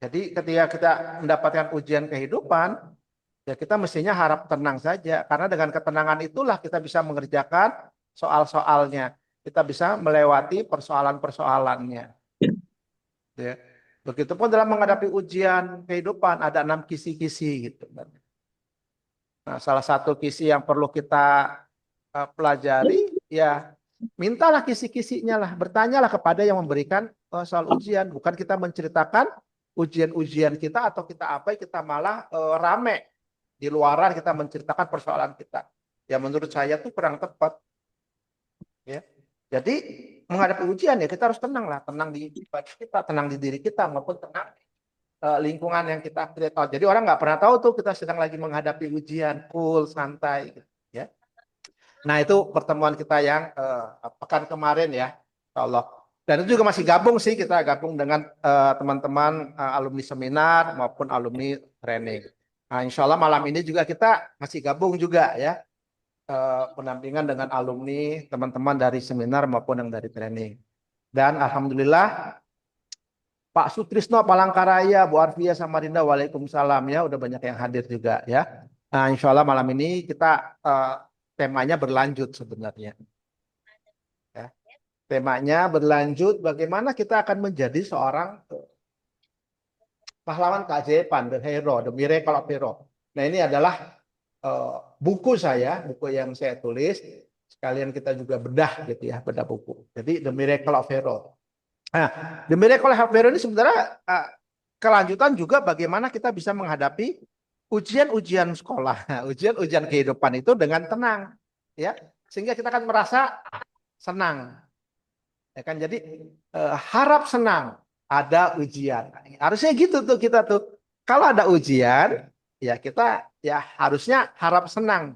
Jadi ketika kita mendapatkan ujian kehidupan, ya kita mestinya harap tenang saja. Karena dengan ketenangan itulah kita bisa mengerjakan soal-soalnya. Kita bisa melewati persoalan-persoalannya. Ya. Begitupun dalam menghadapi ujian kehidupan, ada 6 kisi-kisi gitu. Nah, salah satu kisi yang perlu kita pelajari, ya mintalah kisi-kisinya lah. Bertanyalah kepada yang memberikan soal ujian. Bukan kita menceritakan ujian-ujian kita atau kita apa, kita malah rame. Di luaran kita menceritakan persoalan kita. Ya menurut saya tuh kurang tepat. Ya. Jadi menghadapi ujian ya kita harus tenang lah. Tenang di ibadah kita, tenang di diri kita, maupun tenang lingkungan yang kita tidak tahu. Jadi orang nggak pernah tahu tuh kita sedang lagi menghadapi ujian, cool, santai. Gitu, ya. Nah itu pertemuan kita yang pekan kemarin ya, Insya Allah. Dan itu juga masih gabung sih, kita gabung dengan teman-teman alumni seminar maupun alumni training. Nah, Insya Allah malam ini juga kita masih gabung juga ya, pendampingan dengan alumni, teman-teman dari seminar maupun yang dari training. Dan Alhamdulillah Pak Sutrisno Palangkaraya, Bu Arfia Samarinda, Waalaikumsalam ya, udah banyak yang hadir juga ya. Nah, Insya Allah malam ini kita temanya berlanjut sebenarnya. Ya. Temanya berlanjut bagaimana kita akan menjadi seorang pahlawan keajaiban, the hero, the miracle of hero. Nah ini adalah buku saya, buku yang saya tulis. Sekalian kita juga bedah gitu ya, bedah buku. Jadi the miracle of hero. Nah, the miracle of hero ini sebenarnya kelanjutan juga bagaimana kita bisa menghadapi ujian-ujian sekolah, ujian-ujian kehidupan itu dengan tenang, ya, sehingga kita akan merasa senang. Ya kan, jadi harap senang ada ujian. Harusnya gitu tuh kita tuh. Kalau ada ujian, ya kita ya harusnya harap senang.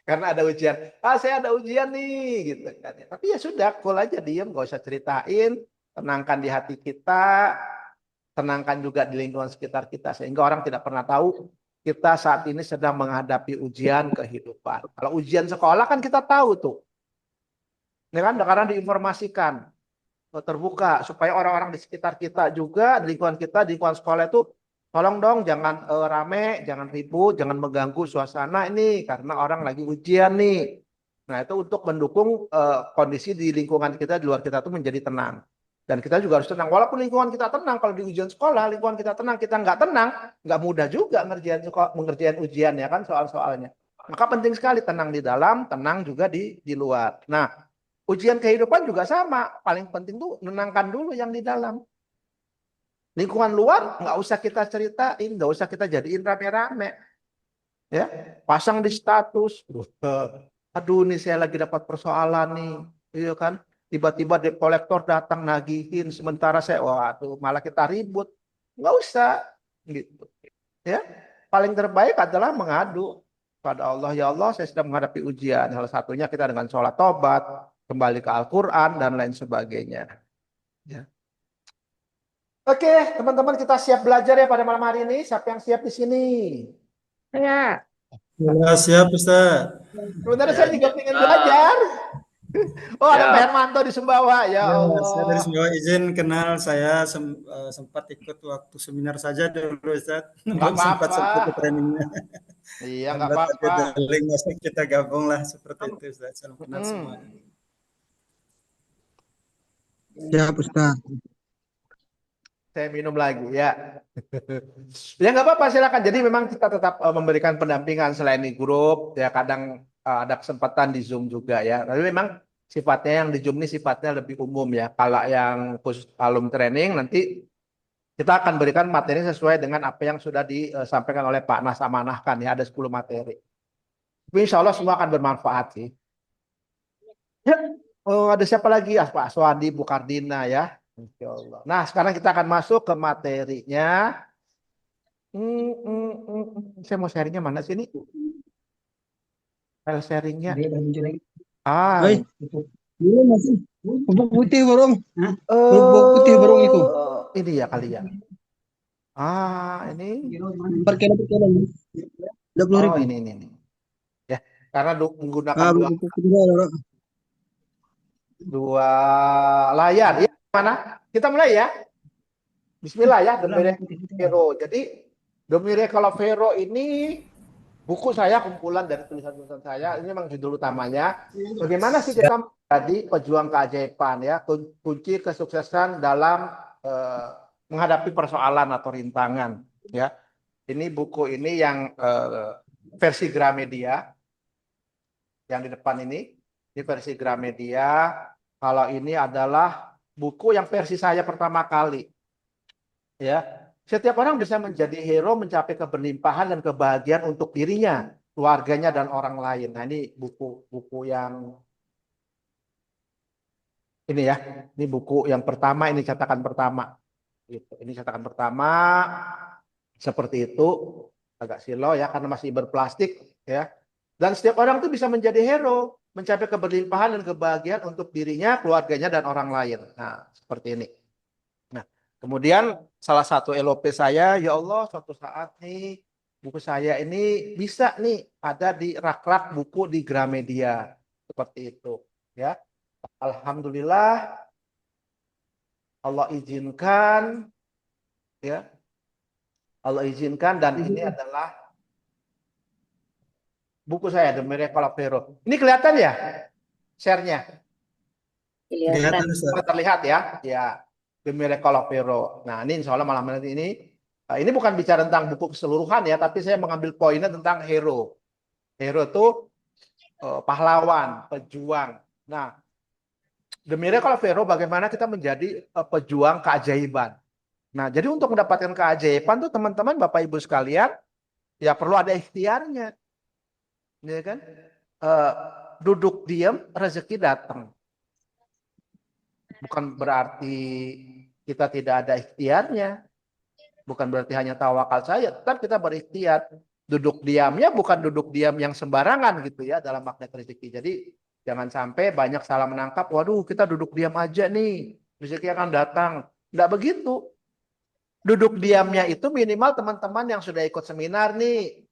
Karena ada ujian. Ah, saya ada ujian nih gitu kan. Tapi ya sudah, cool aja, diem, gak usah ceritain, tenangkan di hati kita, tenangkan juga di lingkungan sekitar kita sehingga orang tidak pernah tahu kita saat ini sedang menghadapi ujian kehidupan. Kalau ujian sekolah kan kita tahu tuh. Ini kan karena diinformasikan terbuka supaya orang-orang di sekitar kita juga di lingkungan kita di lingkungan sekolah itu tolong dong jangan rame, jangan ribut, jangan mengganggu suasana ini karena orang lagi ujian nih. Nah itu untuk mendukung kondisi di lingkungan kita di luar kita itu menjadi tenang. Dan kita juga harus tenang. Walaupun lingkungan kita tenang, kalau di ujian sekolah lingkungan kita tenang, kita nggak tenang, nggak mudah juga mengerjain ujian ya kan soal-soalnya. Maka penting sekali tenang di dalam, tenang juga di luar. Nah, ujian kehidupan juga sama. Paling penting tuh menenangkan dulu yang di dalam. Lingkungan luar nggak usah kita ceritain, nggak usah kita jadiin rame-rame. Ya, pasang di status. Aduh, nih saya lagi dapat persoalan nih, iya kan? Tiba-tiba debt kolektor datang nagihin, sementara saya, waduh, malah kita ribut. Nggak usah, gitu. Ya, paling terbaik adalah mengadu pada Allah. Ya Allah, saya sedang menghadapi ujian. Salah satunya kita dengan sholat tobat, kembali ke Al-Quran dan lain sebagainya. Ya. Oke, teman-teman kita siap belajar ya pada malam hari ini. Siapa yang siap di sini? Ya, Ya, siap Ustaz. Sebenarnya ya saya juga ingin siap, belajar. Oh, ada Pak siap. Hermanto di Sumbawa. Ya Ya, saya dari Allah. Sumbawa izin kenal. Saya sempat ikut waktu seminar saja dulu Ustaz. Nggak Belum sempat apa-apa. sampai ke trainingnya. Iya, nggak Lambat tapi apa-apa. ada link masuk kita gabung lah seperti itu Ustaz. Salam kenal Hmm. semuanya. Siap, Ustaz. Saya minum lagi ya. Ya nggak apa-apa silakan. Jadi memang kita tetap memberikan pendampingan selain di grup ya kadang ada kesempatan di Zoom juga ya. Tapi memang sifatnya yang di Zoom ini sifatnya lebih umum ya. Kalau yang khusus alum training nanti kita akan berikan materi sesuai dengan apa yang sudah disampaikan oleh Pak Nas amanahkan ya ada 10 materi. Tapi insya Allah semua akan bermanfaat sih. Ya, oh, ada siapa lagi? Ah, Pak Swandi, Bu Kardina ya. Insya Allah. Nah, sekarang kita akan masuk ke materinya. Saya mau sharingnya mana sih ini? File sharingnya. Ah, Hei, ini. ini masih bubuk putih burung. Bubuk putih burung itu. Ini ya kali ya. Ah, ini. Per kilo, per kilo. 20 Oh, ribu. ini. Ya, karena menggunakan Ah, dua bubuk putih burung. dua layar. Ya, mana? Kita mulai ya. Bismillah ya, The Miracle of Hero. Jadi The Miracle of Hero ini buku saya, kumpulan dari tulisan-tulisan saya. Ini memang judul utamanya. Bagaimana sih kita menjadi pejuang keajaiban ya, kunci kesuksesan dalam menghadapi persoalan atau rintangan ya. Ini buku ini yang versi Gramedia yang di depan ini versi Gramedia. Kalau ini adalah buku yang versi saya pertama kali ya. Setiap orang bisa menjadi hero, mencapai keberlimpahan dan kebahagiaan untuk dirinya, keluarganya dan orang lain. Nah, ini buku yang ini ya. Ini buku yang pertama, ini cetakan pertama. Gitu. Ini cetakan pertama seperti itu, agak silau ya karena masih berplastik ya. Dan setiap orang tuh bisa menjadi hero, mencapai keberlimpahan dan kebahagiaan untuk dirinya, keluarganya dan orang lain. Nah, seperti ini. Nah, kemudian salah satu LOP saya, ya Allah, suatu saat nih buku saya ini bisa nih ada di rak-rak buku di Gramedia. Seperti itu, ya. Alhamdulillah Allah izinkan ya. Allah izinkan dan ini adalah buku saya The Miracle of Hero. Ini kelihatan ya share-nya? Kelihatan, Ustaz. Terlihat ya. Ya. The Miracle of Hero. Nah, ini insya Allah malam ini bukan bicara tentang buku keseluruhan ya, tapi saya mengambil poinnya tentang hero. Hero itu pahlawan, pejuang. Nah, The Miracle of Hero bagaimana kita menjadi pejuang keajaiban. Nah, jadi untuk mendapatkan keajaiban tuh teman-teman, Bapak Ibu sekalian, ya perlu ada ikhtiarnya. Ya kan? Duduk diam, rezeki datang. Bukan berarti kita tidak ada ikhtiarnya. Bukan berarti hanya tawakal saja, tetap kita berikhtiar. Duduk diamnya bukan duduk diam yang sembarangan gitu ya dalam magnet rezeki. Jadi jangan sampai banyak salah menangkap, waduh kita duduk diam aja nih, rezeki akan datang. Tidak begitu. Duduk diamnya itu minimal teman-teman yang sudah ikut seminar nih,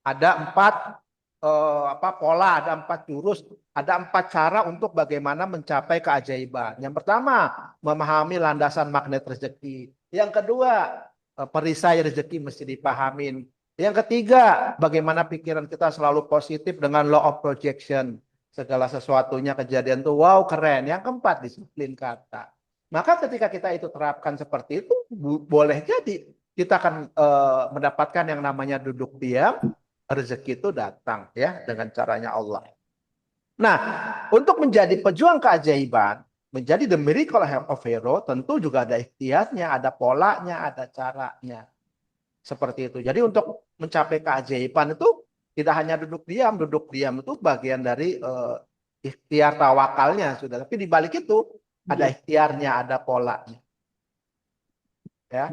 ada 4 pola, ada 4 jurus, ada 4 cara untuk bagaimana mencapai keajaiban. Yang pertama, memahami landasan magnet rezeki. Yang kedua, perisai rezeki mesti dipahamin. Yang ketiga, bagaimana pikiran kita selalu positif dengan law of projection. Segala sesuatunya kejadian tuh wow keren. Yang keempat, disiplin kata. Maka ketika kita itu terapkan seperti itu, boleh jadi kita akan mendapatkan yang namanya duduk diam, rezeki itu datang ya dengan caranya Allah. Nah, untuk menjadi pejuang keajaiban, menjadi the miracle of hero, tentu juga ada ikhtiarnya, ada polanya, ada caranya. Seperti itu. Jadi untuk mencapai keajaiban itu tidak hanya duduk diam itu bagian dari ikhtiar tawakalnya sudah. Tapi di balik itu ada ikhtiarnya, ada polanya. Ya.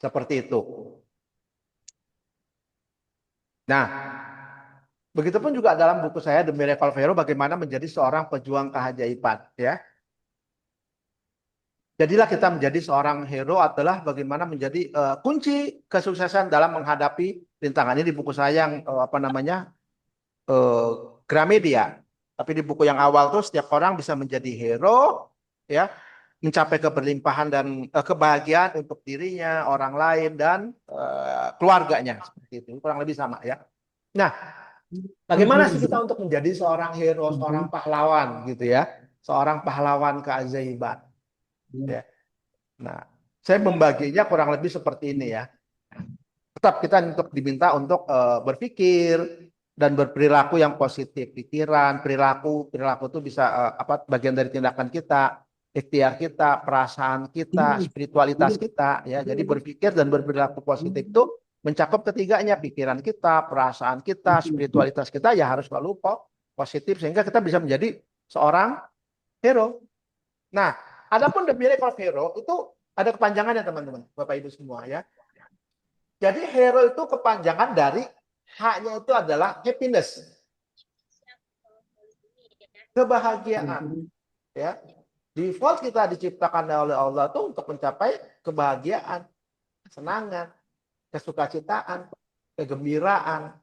Seperti itu. Nah, begitupun juga dalam buku saya The Miracle of Hero bagaimana menjadi seorang pejuang keajaiban, ya. Jadilah kita menjadi seorang hero adalah bagaimana menjadi kunci kesuksesan dalam menghadapi rintangan. Ini di buku saya yang Gramedia. Tapi di buku yang awal tuh setiap orang bisa menjadi hero, ya, mencapai keberlimpahan dan kebahagiaan untuk dirinya, orang lain dan keluarganya. Seperti itu, kurang lebih sama ya. Nah, bagaimana sih kita untuk menjadi seorang hero, seorang pahlawan gitu ya, seorang pahlawan keajaiban. Ya. Nah, saya membaginya kurang lebih seperti ini ya. Tetap kita diminta untuk berpikir dan berperilaku yang positif. Pikiran, perilaku itu bisa bagian dari tindakan kita, ikhtiar kita, perasaan kita, spiritualitas kita ya. Jadi berpikir dan berperilaku positif itu mencakup ketiganya, pikiran kita, perasaan kita, spiritualitas kita ya harus selalu positif sehingga kita bisa menjadi seorang hero. Nah, adapun The Miracle of Hero itu ada kepanjangannya teman-teman, Bapak Ibu semua ya. Jadi hero itu kepanjangan dari H-nya itu adalah happiness. Kebahagiaan. Ya. Default kita diciptakan oleh Allah itu untuk mencapai kebahagiaan, kesenangan, kesukacitaan, kegembiraan.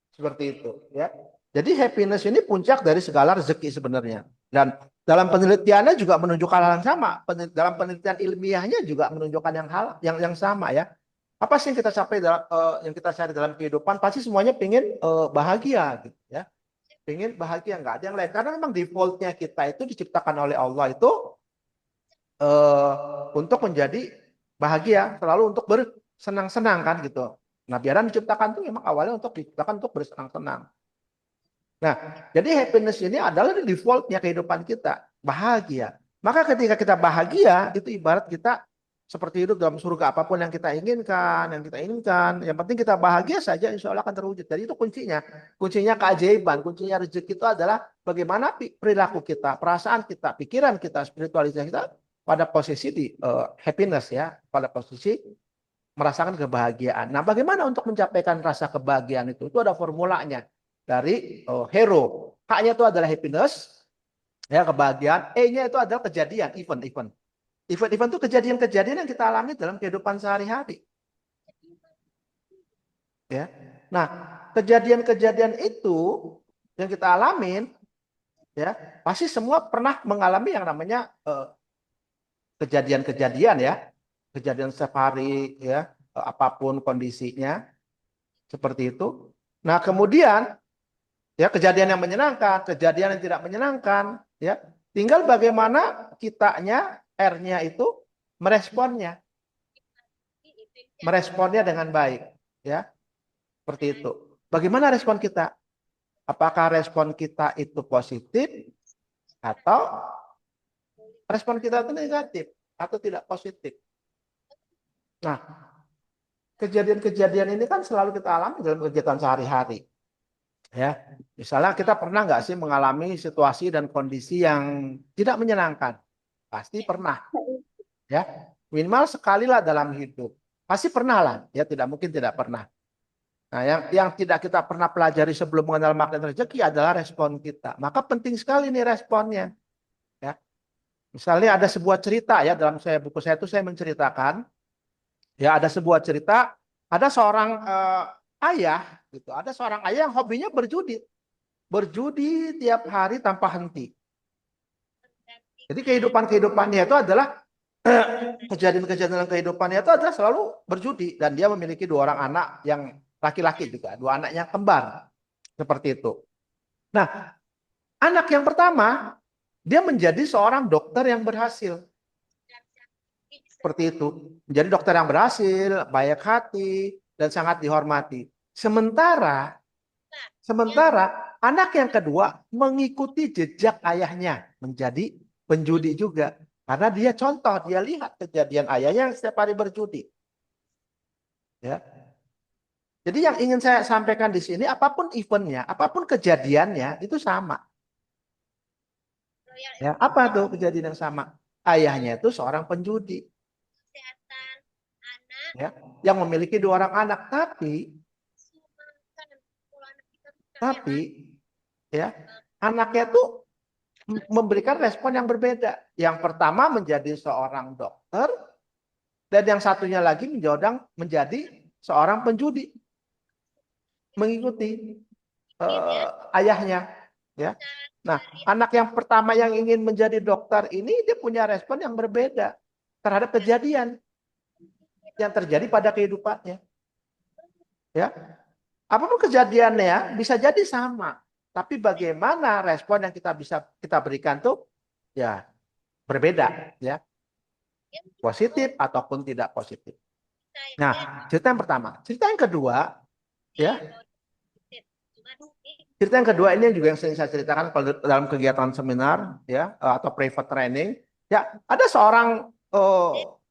Seperti itu ya. Jadi happiness ini puncak dari segala rezeki sebenarnya. Dan dalam penelitiannya juga menunjukkan hal yang sama. Dalam penelitian ilmiahnya juga menunjukkan yang sama ya. Apa sih yang kita capai yang kita cari dalam kehidupan? Pasti semuanya pengen bahagia gitu ya. Pengen bahagia, nggak ada yang lain. Karena memang defaultnya kita itu diciptakan oleh Allah itu untuk menjadi bahagia, selalu untuk bersenang-senang kan gitu. Nah, biaran diciptakan itu memang awalnya untuk diciptakan untuk bersenang-senang. Nah, jadi happiness ini adalah defaultnya kehidupan kita, bahagia. Maka ketika kita bahagia, itu ibarat kita seperti hidup dalam surga, apapun yang kita inginkan, yang penting kita bahagia saja, insya Allah akan terwujud. Jadi itu kuncinya, keajaiban, kuncinya rezeki itu adalah bagaimana perilaku kita, perasaan kita, pikiran kita, spiritualitas kita pada posisi di happiness ya, pada posisi merasakan kebahagiaan. Nah, bagaimana untuk mencapaikan rasa kebahagiaan itu? Itu ada formulanya dari hero. H-nya itu adalah happiness, ya kebahagiaan. E-nya itu adalah kejadian, event. Event itu kejadian-kejadian yang kita alami dalam kehidupan sehari-hari. Ya. Nah, kejadian-kejadian itu yang kita alamin, ya pasti semua pernah mengalami yang namanya kejadian-kejadian ya, kejadian setiap hari ya, apapun kondisinya seperti itu. Nah, kemudian ya kejadian yang menyenangkan, kejadian yang tidak menyenangkan, ya. Tinggal bagaimana kitanya, R-nya itu meresponnya. Meresponnya dengan baik, ya. Seperti itu. Bagaimana respon kita? Apakah respon kita itu positif atau respon kita itu negatif atau tidak positif? Nah, kejadian-kejadian ini kan selalu kita alami dalam kegiatan sehari-hari. Ya, misalnya kita pernah nggak sih mengalami situasi dan kondisi yang tidak menyenangkan? Pasti pernah, ya. Minimal sekali lah dalam hidup. Pasti pernah lah, ya tidak mungkin tidak pernah. Nah, yang tidak kita pernah pelajari sebelum mengenal makna rezeki adalah respon kita. Maka penting sekali nih responnya, ya. Misalnya ada sebuah cerita ya dalam buku saya itu saya menceritakan, ya ada sebuah cerita, ada seorang ayah gitu. Ada seorang ayah yang hobinya berjudi. Berjudi tiap hari tanpa henti. Jadi kehidupannya itu adalah kejadian-kejadian kehidupannya itu adalah selalu berjudi dan dia memiliki 2 orang anak yang laki-laki juga, 2 anaknya kembar. Seperti itu. Nah, anak yang pertama dia menjadi seorang dokter yang berhasil. Seperti itu. Menjadi dokter yang berhasil, baik hati dan sangat dihormati. Sementara anak yang kedua mengikuti jejak ayahnya menjadi penjudi juga. Karena dia contoh, dia lihat kejadian ayahnya yang setiap hari berjudi. Ya. Jadi yang ingin saya sampaikan di sini, apapun eventnya, apapun kejadiannya, itu sama. Ya, apa tuh kejadian yang sama? Ayahnya itu seorang penjudi. Ya, yang memiliki 2 orang anak, tapi ya anaknya tuh memberikan respon yang berbeda. Yang pertama menjadi seorang dokter dan yang satunya lagi menjadi seorang penjudi, mengikuti ayahnya. Ya, nah anak yang pertama yang ingin menjadi dokter ini dia punya respon yang berbeda terhadap kejadian yang terjadi pada kehidupannya. Ya, apapun kejadiannya bisa jadi sama, tapi bagaimana respon yang kita berikan tuh ya berbeda ya, positif ataupun tidak positif. Nah, cerita yang pertama. Cerita yang kedua ya. Cerita yang kedua ini juga yang sering saya ceritakan kalau dalam kegiatan seminar ya atau private training. Ya, ada seorang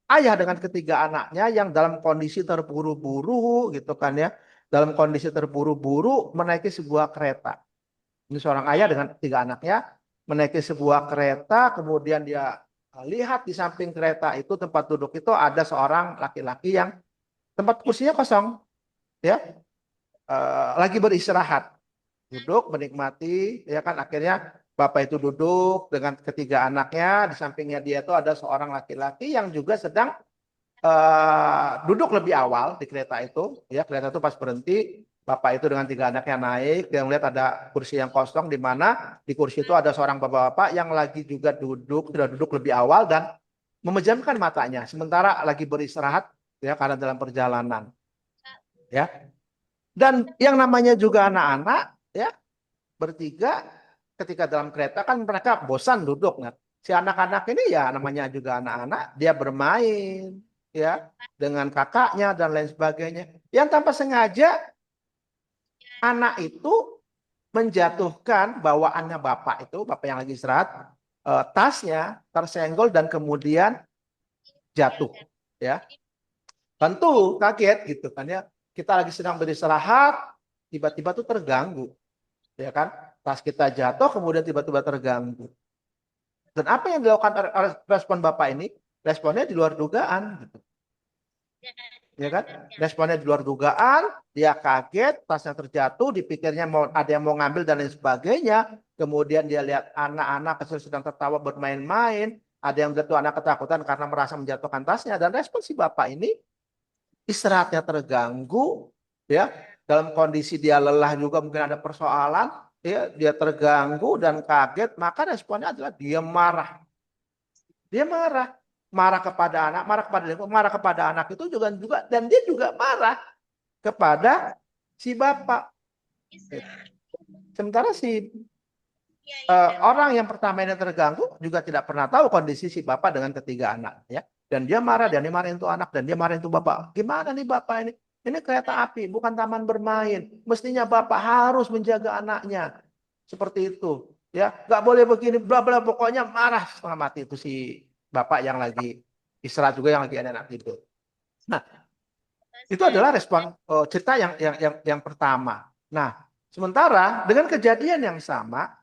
ayah dengan 3 anaknya yang dalam kondisi terburu-buru gitu kan ya. Dalam kondisi terburu-buru menaiki sebuah kereta. Ini seorang ayah dengan 3 anaknya menaiki sebuah kereta, kemudian dia lihat di samping kereta itu tempat duduk itu ada seorang laki-laki yang tempat kursinya kosong, ya, lagi beristirahat, duduk menikmati, ya kan akhirnya bapak itu duduk dengan 3 anaknya, di sampingnya dia itu ada seorang laki-laki yang juga sedang duduk lebih awal di kereta itu, ya kereta itu pas berhenti Bapak itu dengan 3 anaknya naik, dia melihat ada kursi yang kosong di mana di kursi itu ada seorang bapak-bapak yang lagi juga sudah duduk lebih awal dan memejamkan matanya sementara lagi beristirahat ya karena dalam perjalanan. Ya. Dan yang namanya juga anak-anak ya, bertiga ketika dalam kereta kan mereka bosan duduk kan. Si anak-anak ini ya namanya juga anak-anak, dia bermain ya dengan kakaknya dan lain sebagainya. Yang tanpa sengaja anak itu menjatuhkan bawaannya bapak itu, bapak yang lagi istirahat, tasnya tersenggol dan kemudian jatuh ya. Tentu kaget gitu kan ya. Kita lagi sedang beristirahat, tiba-tiba tuh terganggu. Ya kan? Tas kita jatuh kemudian tiba-tiba terganggu. Dan apa yang dilakukan respon bapak ini? Responnya di luar dugaan gitu. Ya kan? Responnya di luar dugaan, dia kaget, tasnya terjatuh, dipikirnya ada yang mau ngambil dan lain sebagainya. Kemudian dia lihat anak-anak kecil sedang tertawa bermain-main, ada yang jatuh anak ketakutan karena merasa menjatuhkan tasnya, dan respon si bapak ini istirahatnya terganggu, ya, dalam kondisi dia lelah juga mungkin ada persoalan, ya, dia terganggu dan kaget, maka responnya adalah dia marah. Dia marah kepada anak, marah kepada anak itu juga dan dia juga marah kepada si bapak. Sementara si orang yang pertama ini terganggu juga tidak pernah tahu kondisi si bapak dengan ketiga anak, ya. Dan dia marah, dan dia marahin tuh anak, dan dia marahin tuh bapak. Gimana nih bapak ini? Ini kereta api, bukan taman bermain. Mestinya bapak harus menjaga anaknya. Seperti itu. Ya, nggak boleh begini, bla bla. Pokoknya marah setengah mati itu si bapak yang lagi istirahat juga, yang lagi enak tidur. Nah, itu adalah respon cerita yang pertama. Nah, sementara dengan kejadian yang sama,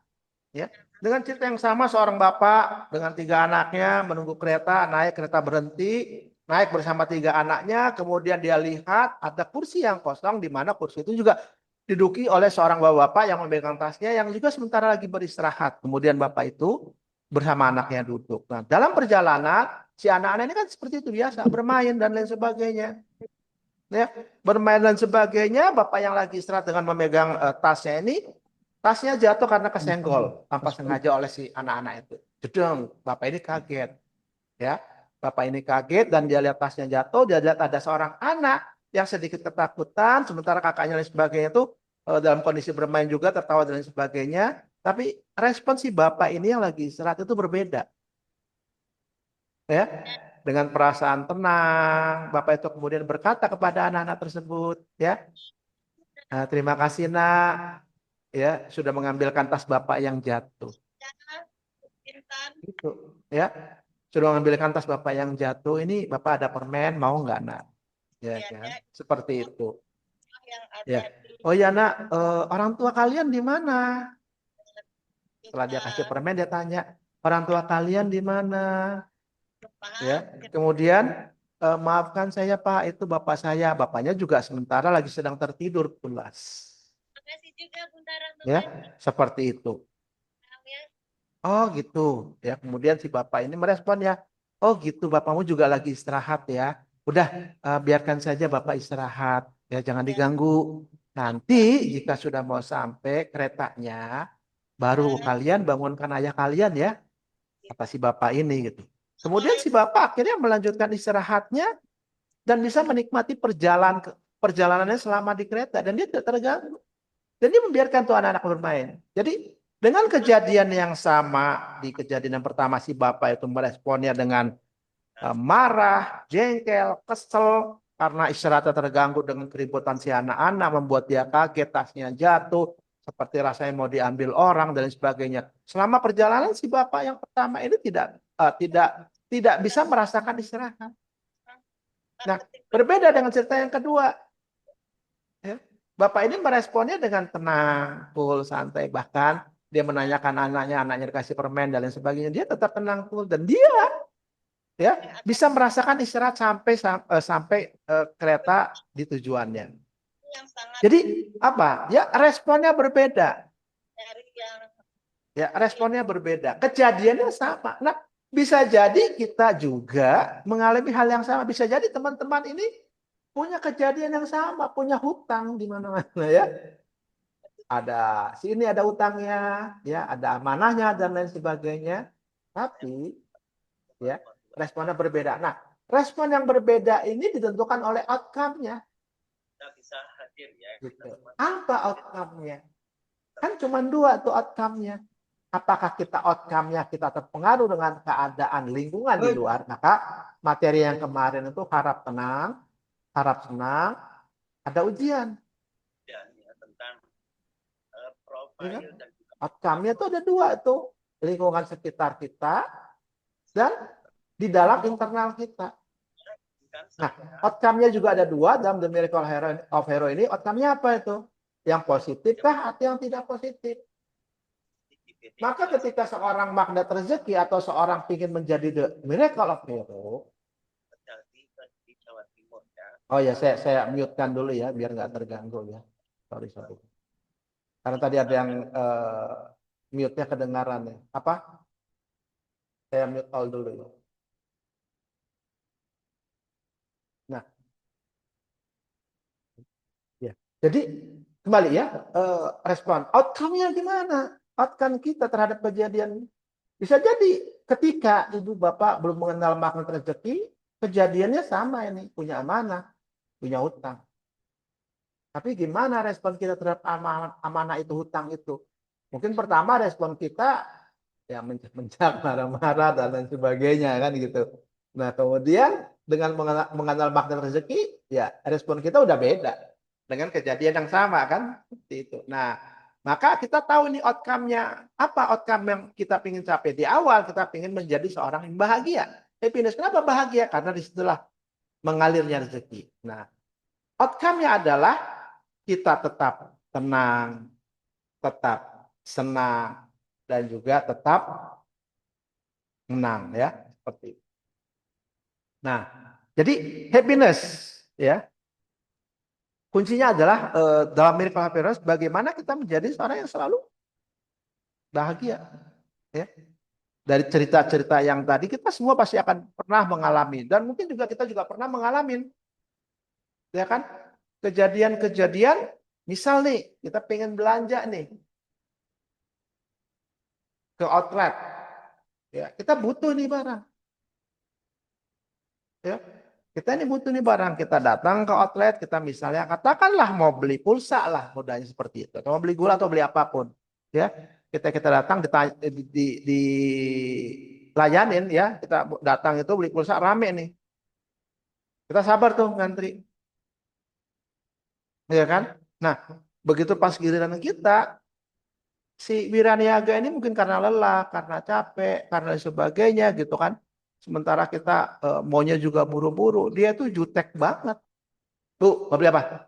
ya, dengan cerita yang sama, seorang bapak dengan 3 anaknya menunggu kereta, naik kereta berhenti, naik bersama 3 anaknya, kemudian dia lihat ada kursi yang kosong di mana kursi itu juga diduduki oleh seorang bapak yang memegang tasnya yang juga sementara lagi beristirahat. Kemudian bapak itu bersama anaknya duduk. Nah, dalam perjalanan si anak-anak ini kan seperti itu biasa bermain dan lain sebagainya. Ya, bermain dan sebagainya, bapak yang lagi istirahat dengan memegang tasnya ini, tasnya jatuh karena kesenggol tanpa sengaja oleh si anak-anak itu. Jedeng, bapak ini kaget. Ya, bapak ini kaget dan dia lihat tasnya jatuh, dia lihat ada seorang anak yang sedikit ketakutan, sementara kakaknya dan sebagainya itu dalam kondisi bermain juga, tertawa dan sebagainya. Tapi respon si bapak ini yang lagi istirahat itu berbeda. Ya, dengan perasaan tenang, bapak itu kemudian berkata kepada anak-anak tersebut, ya, terima kasih nak, ya, sudah mengambilkan tas bapak yang jatuh. Gitu, ya, sudah mengambilkan tas bapak yang jatuh. Ini bapak ada permen, mau nggak nak? Ya kan, seperti itu. Ya, oh ya nak, orang tua kalian di mana? Setelah dia kasih permen, dia tanya, orang tua kalian di mana? Ya, kemudian maafkan saya Pak, itu bapak saya. Bapaknya juga sementara lagi sedang tertidur pulas. Ya, seperti itu. Oh gitu. Ya, kemudian si bapak ini merespon ya. Oh gitu, bapakmu juga lagi istirahat ya. Udah, biarkan saja bapak istirahat. Ya, jangan diganggu. Nanti jika sudah mau sampai keretanya, baru kalian bangunkan ayah kalian ya. Kata si bapak ini gitu. Kemudian si bapak akhirnya melanjutkan istirahatnya dan bisa menikmati perjalanannya selama di kereta dan dia tidak terganggu. Dan dia membiarkan tuh anak-anak bermain. Jadi dengan kejadian yang sama di kejadian yang pertama, si bapak itu meresponnya dengan marah, jengkel, kesel karena istirahatnya terganggu dengan keributan si anak-anak, membuat dia kaget, tasnya jatuh, seperti rasanya mau diambil orang dan sebagainya. Selama perjalanan si bapak yang pertama ini tidak bisa merasakan istirahat. Nah, berbeda dengan cerita yang kedua. Ya. Bapak ini meresponnya dengan tenang, cool, santai. Bahkan dia menanyakan anaknya dikasih permen dan lain sebagainya. Dia tetap tenang, cool, dan dia ya bisa merasakan istirahat sampai kereta di tujuannya. Jadi apa? Ya responnya berbeda. Ya responnya berbeda. Kejadiannya sama. Nah, bisa jadi kita juga mengalami hal yang sama. Bisa jadi teman-teman ini punya kejadian yang sama, punya hutang di mana-mana ya. Ada sini ada hutangnya, ya, ada amanahnya dan lain sebagainya. Tapi ya, responnya berbeda. Nah, respon yang berbeda ini ditentukan oleh outcome-nya. Gitu. Apa outcome-nya? Kan cuma dua tuh outcome-nya. Apakah kita outcome-nya kita terpengaruh dengan keadaan lingkungan di luar? Maka materi yang kemarin itu harap tenang, harap senang, ada ujian. Ya, outcome-nya itu ada dua tuh, lingkungan sekitar kita dan di dalam internal kita. Nah, outcome-nya juga ada dua dalam The Miracle of Hero ini. Outcome-nya apa itu? Yang positif kah atau yang tidak positif? Maka ketika seorang magnet rezeki atau seorang ingin menjadi The Miracle of Hero, oh ya, saya mute-kan dulu ya, biar nggak terganggu ya. Sorry. Karena tadi ada yang mute-nya kedengaran ya. Apa? Saya mute all dulu ya. Nah, ya. Jadi kembali ya, respon. Outcome-nya gimana? Outcome kita terhadap kejadian. Bisa jadi ketika ibu bapak belum mengenal magnet rezeki, kejadiannya sama ini, punya amanah, punya hutang. Tapi gimana respon kita terhadap amanah itu, hutang itu? Mungkin pertama respon kita ya mencak, marah-marah dan lain sebagainya kan gitu. Nah, kemudian dengan mengenal magnet rezeki, ya respon kita udah beda dengan kejadian yang sama kan seperti itu. Nah, maka kita tahu nih outcome-nya. Apa outcome yang kita ingin capai? Di awal kita ingin menjadi seorang yang bahagia. Happiness. Kenapa bahagia? Karena disitulah mengalirnya rezeki. Nah, outcome-nya adalah kita tetap tenang, tetap senang, dan juga tetap menang ya, seperti itu. Nah, jadi happiness ya. Kuncinya adalah dalam Miracle of Happiness bagaimana kita menjadi seorang yang selalu bahagia ya. Dari cerita-cerita yang tadi kita semua pasti akan pernah mengalami dan mungkin juga kita juga pernah mengalami ya kan? Kejadian-kejadian, misal nih, kita pengen belanja nih ke outlet. Ya, kita butuh nih barang. Ya. Kita ini butuh nih barang, kita datang ke outlet, kita misalnya katakanlah mau beli pulsa lah, modalnya seperti itu. Atau mau beli gula atau beli apapun. Ya. Kita datang layanin ya, kita datang itu beli pulsa rame nih. Kita sabar tuh ngantri. Ya kan? Nah, begitu pas giliran kita, si wiraniaga ini mungkin karena lelah, karena capek, karena sebagainya gitu kan. Sementara kita maunya juga buru-buru, dia tuh jutek banget. Bu, mau beli apa?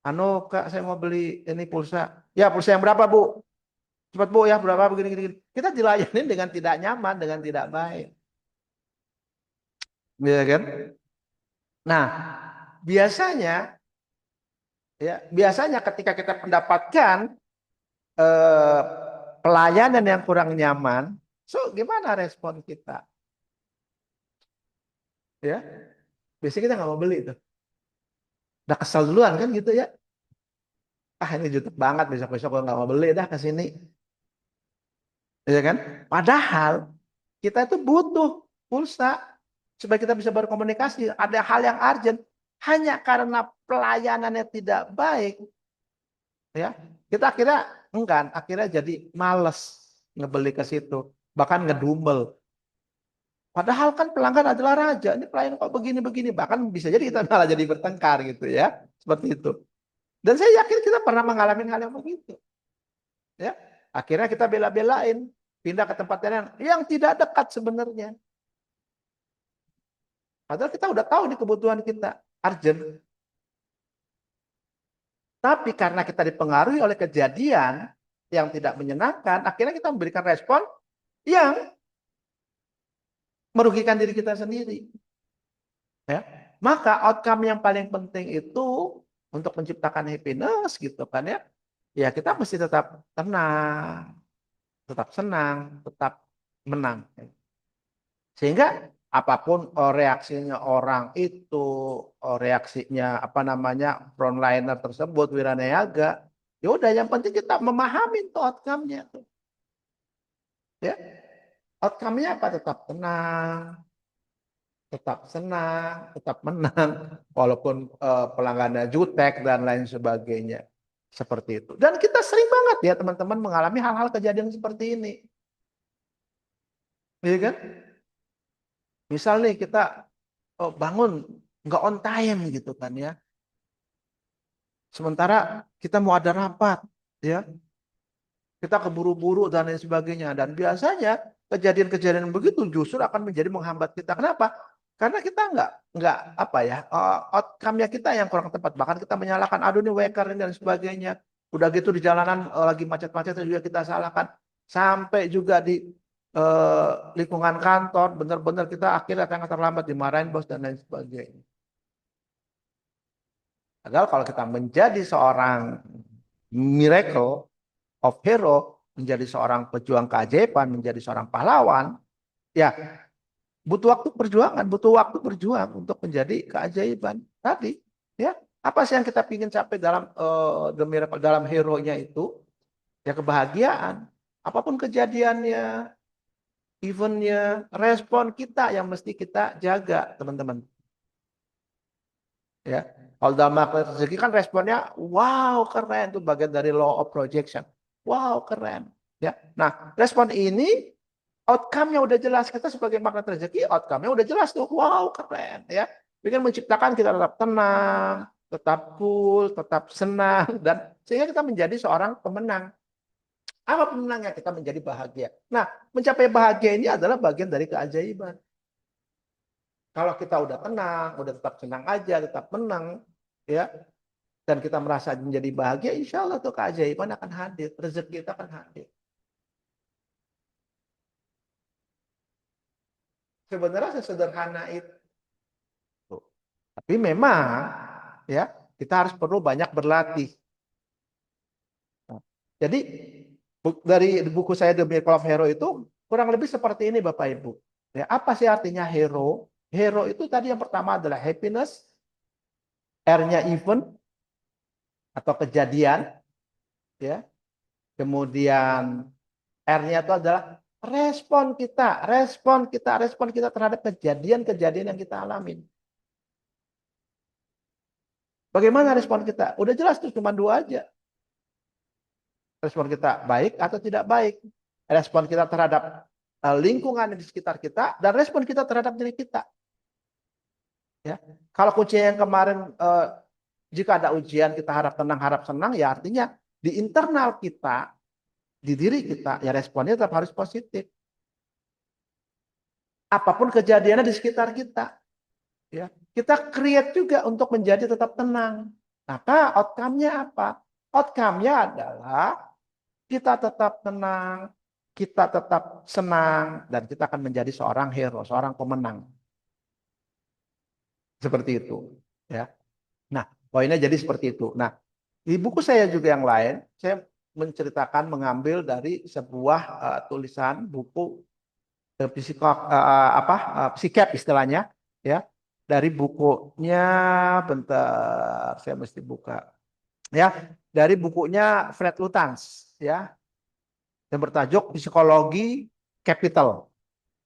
Anu Kak, saya mau beli ini pulsa. Ya, pulsa yang berapa, Bu? Cepat Bu ya, berapa begini. Kita dilayani dengan tidak nyaman, dengan tidak baik. Ya kan? Nah, biasanya ketika kita mendapatkan eh, pelayanan yang kurang nyaman, so gimana respon kita? Ya, biasanya kita nggak mau beli tuh. Udah kesal duluan kan gitu ya. Ah ini jutek banget, besok-besok gue nggak mau beli dah ke sini. Ya kan? Padahal kita itu butuh pulsa supaya kita bisa berkomunikasi. Ada hal yang urgent. Hanya karena pelayanannya tidak baik, ya kita akhirnya jadi males ngebeli ke situ, bahkan ngedumel. Padahal kan pelanggan adalah raja. Ini pelayan kok begini-begini, bahkan bisa jadi kita malah jadi bertengkar gitu ya, seperti itu. Dan saya yakin kita pernah mengalami hal yang begitu. Ya, akhirnya kita bela-belain pindah ke tempat yang tidak dekat sebenarnya. Padahal kita udah tahu nih kebutuhan kita urgent. Tapi karena kita dipengaruhi oleh kejadian yang tidak menyenangkan, akhirnya kita memberikan respon yang merugikan diri kita sendiri. Ya. Maka outcome yang paling penting itu untuk menciptakan happiness gitu kan ya. Ya kita mesti tetap tenang, tetap senang, tetap menang. Sehingga apapun reaksinya orang itu, reaksinya apa namanya frontliner tersebut, wiraniaga, ya udah yang penting kita memahami tuh outcome-nya tuh. Ya, outcome-nya apa? Tetap tenang, tetap senang, tetap menang, walaupun pelanggannya jutek dan lain sebagainya. Seperti itu. Dan kita sering banget ya teman-teman mengalami hal-hal kejadian seperti ini. Iya kan? Misal nih kita bangun nggak on time gitu kan ya. Sementara kita mau ada rapat, ya. Kita keburu-buru dan lain sebagainya. Dan biasanya kejadian-kejadian begitu justru akan menjadi menghambat kita. Kenapa? Karena kita nggak apa ya, outcome-nya kita yang kurang tepat. Bahkan kita menyalahkan, aduh ini waker ini dan sebagainya. Udah gitu di jalanan lagi macet-macet juga kita salahkan. Sampai juga di lingkungan kantor, benar-benar kita akhirnya datang terlambat, dimarahin bos dan lain sebagainya. Padahal kalau kita menjadi seorang miracle of hero, menjadi seorang pejuang keajaiban, menjadi seorang pahlawan, ya butuh waktu perjuangan, butuh waktu berjuang untuk menjadi keajaiban tadi. Ya, apa sih yang kita ingin capai dalam the miracle, dalam hero-nya itu? Ya kebahagiaan. Apapun kejadiannya, eventnya, respon kita yang mesti kita jaga, teman-teman. Ya, kalau dalam makna rezeki kan responnya, wow keren, itu bagian dari law of projection. Wow keren. Ya, nah respon ini outcome-nya udah jelas, kita sebagai magnet rezeki, outcome-nya udah jelas tuh, wow keren. Ya, bikin menciptakan kita tetap tenang, tetap cool, tetap senang, dan sehingga kita menjadi seorang pemenang. Apa pemenangnya? Kita menjadi bahagia. Nah, mencapai bahagia ini adalah bagian dari keajaiban. Kalau kita udah tenang, udah tetap senang aja, tetap menang, ya, dan kita merasa menjadi bahagia, insya Allah tuh keajaiban akan hadir, rezeki kita akan hadir. Sebenarnya sesederhana itu. Tapi memang, ya, kita harus perlu banyak berlatih. Jadi dari buku saya The Miracle of Hero itu kurang lebih seperti ini Bapak Ibu. Ya, apa sih artinya hero? Hero itu tadi yang pertama adalah happiness, R-nya event atau kejadian, ya. Kemudian R-nya itu adalah respon kita terhadap kejadian-kejadian yang kita alami. Bagaimana respon kita? Udah jelas tuh cuma dua aja. Respon kita baik atau tidak baik. Respon kita terhadap lingkungan di sekitar kita dan respon kita terhadap diri kita. Ya, kalau kuncinya yang kemarin jika ada ujian kita harap tenang, harap senang, ya artinya di internal kita, di diri kita, ya responnya tetap harus positif. Apapun kejadiannya di sekitar kita, ya kita create juga untuk menjadi tetap tenang. Maka outcome-nya apa? Outcome-nya adalah kita tetap tenang, kita tetap senang, dan kita akan menjadi seorang hero, seorang pemenang. Seperti itu, ya. Nah, poinnya jadi seperti itu. Nah, di buku saya juga yang lain, saya menceritakan mengambil dari sebuah tulisan buku psikep istilahnya, ya. Dari bukunya, bentar, saya mesti buka. Ya, dari bukunya Fred Lutans, ya. Yang bertajuk Psikologi Capital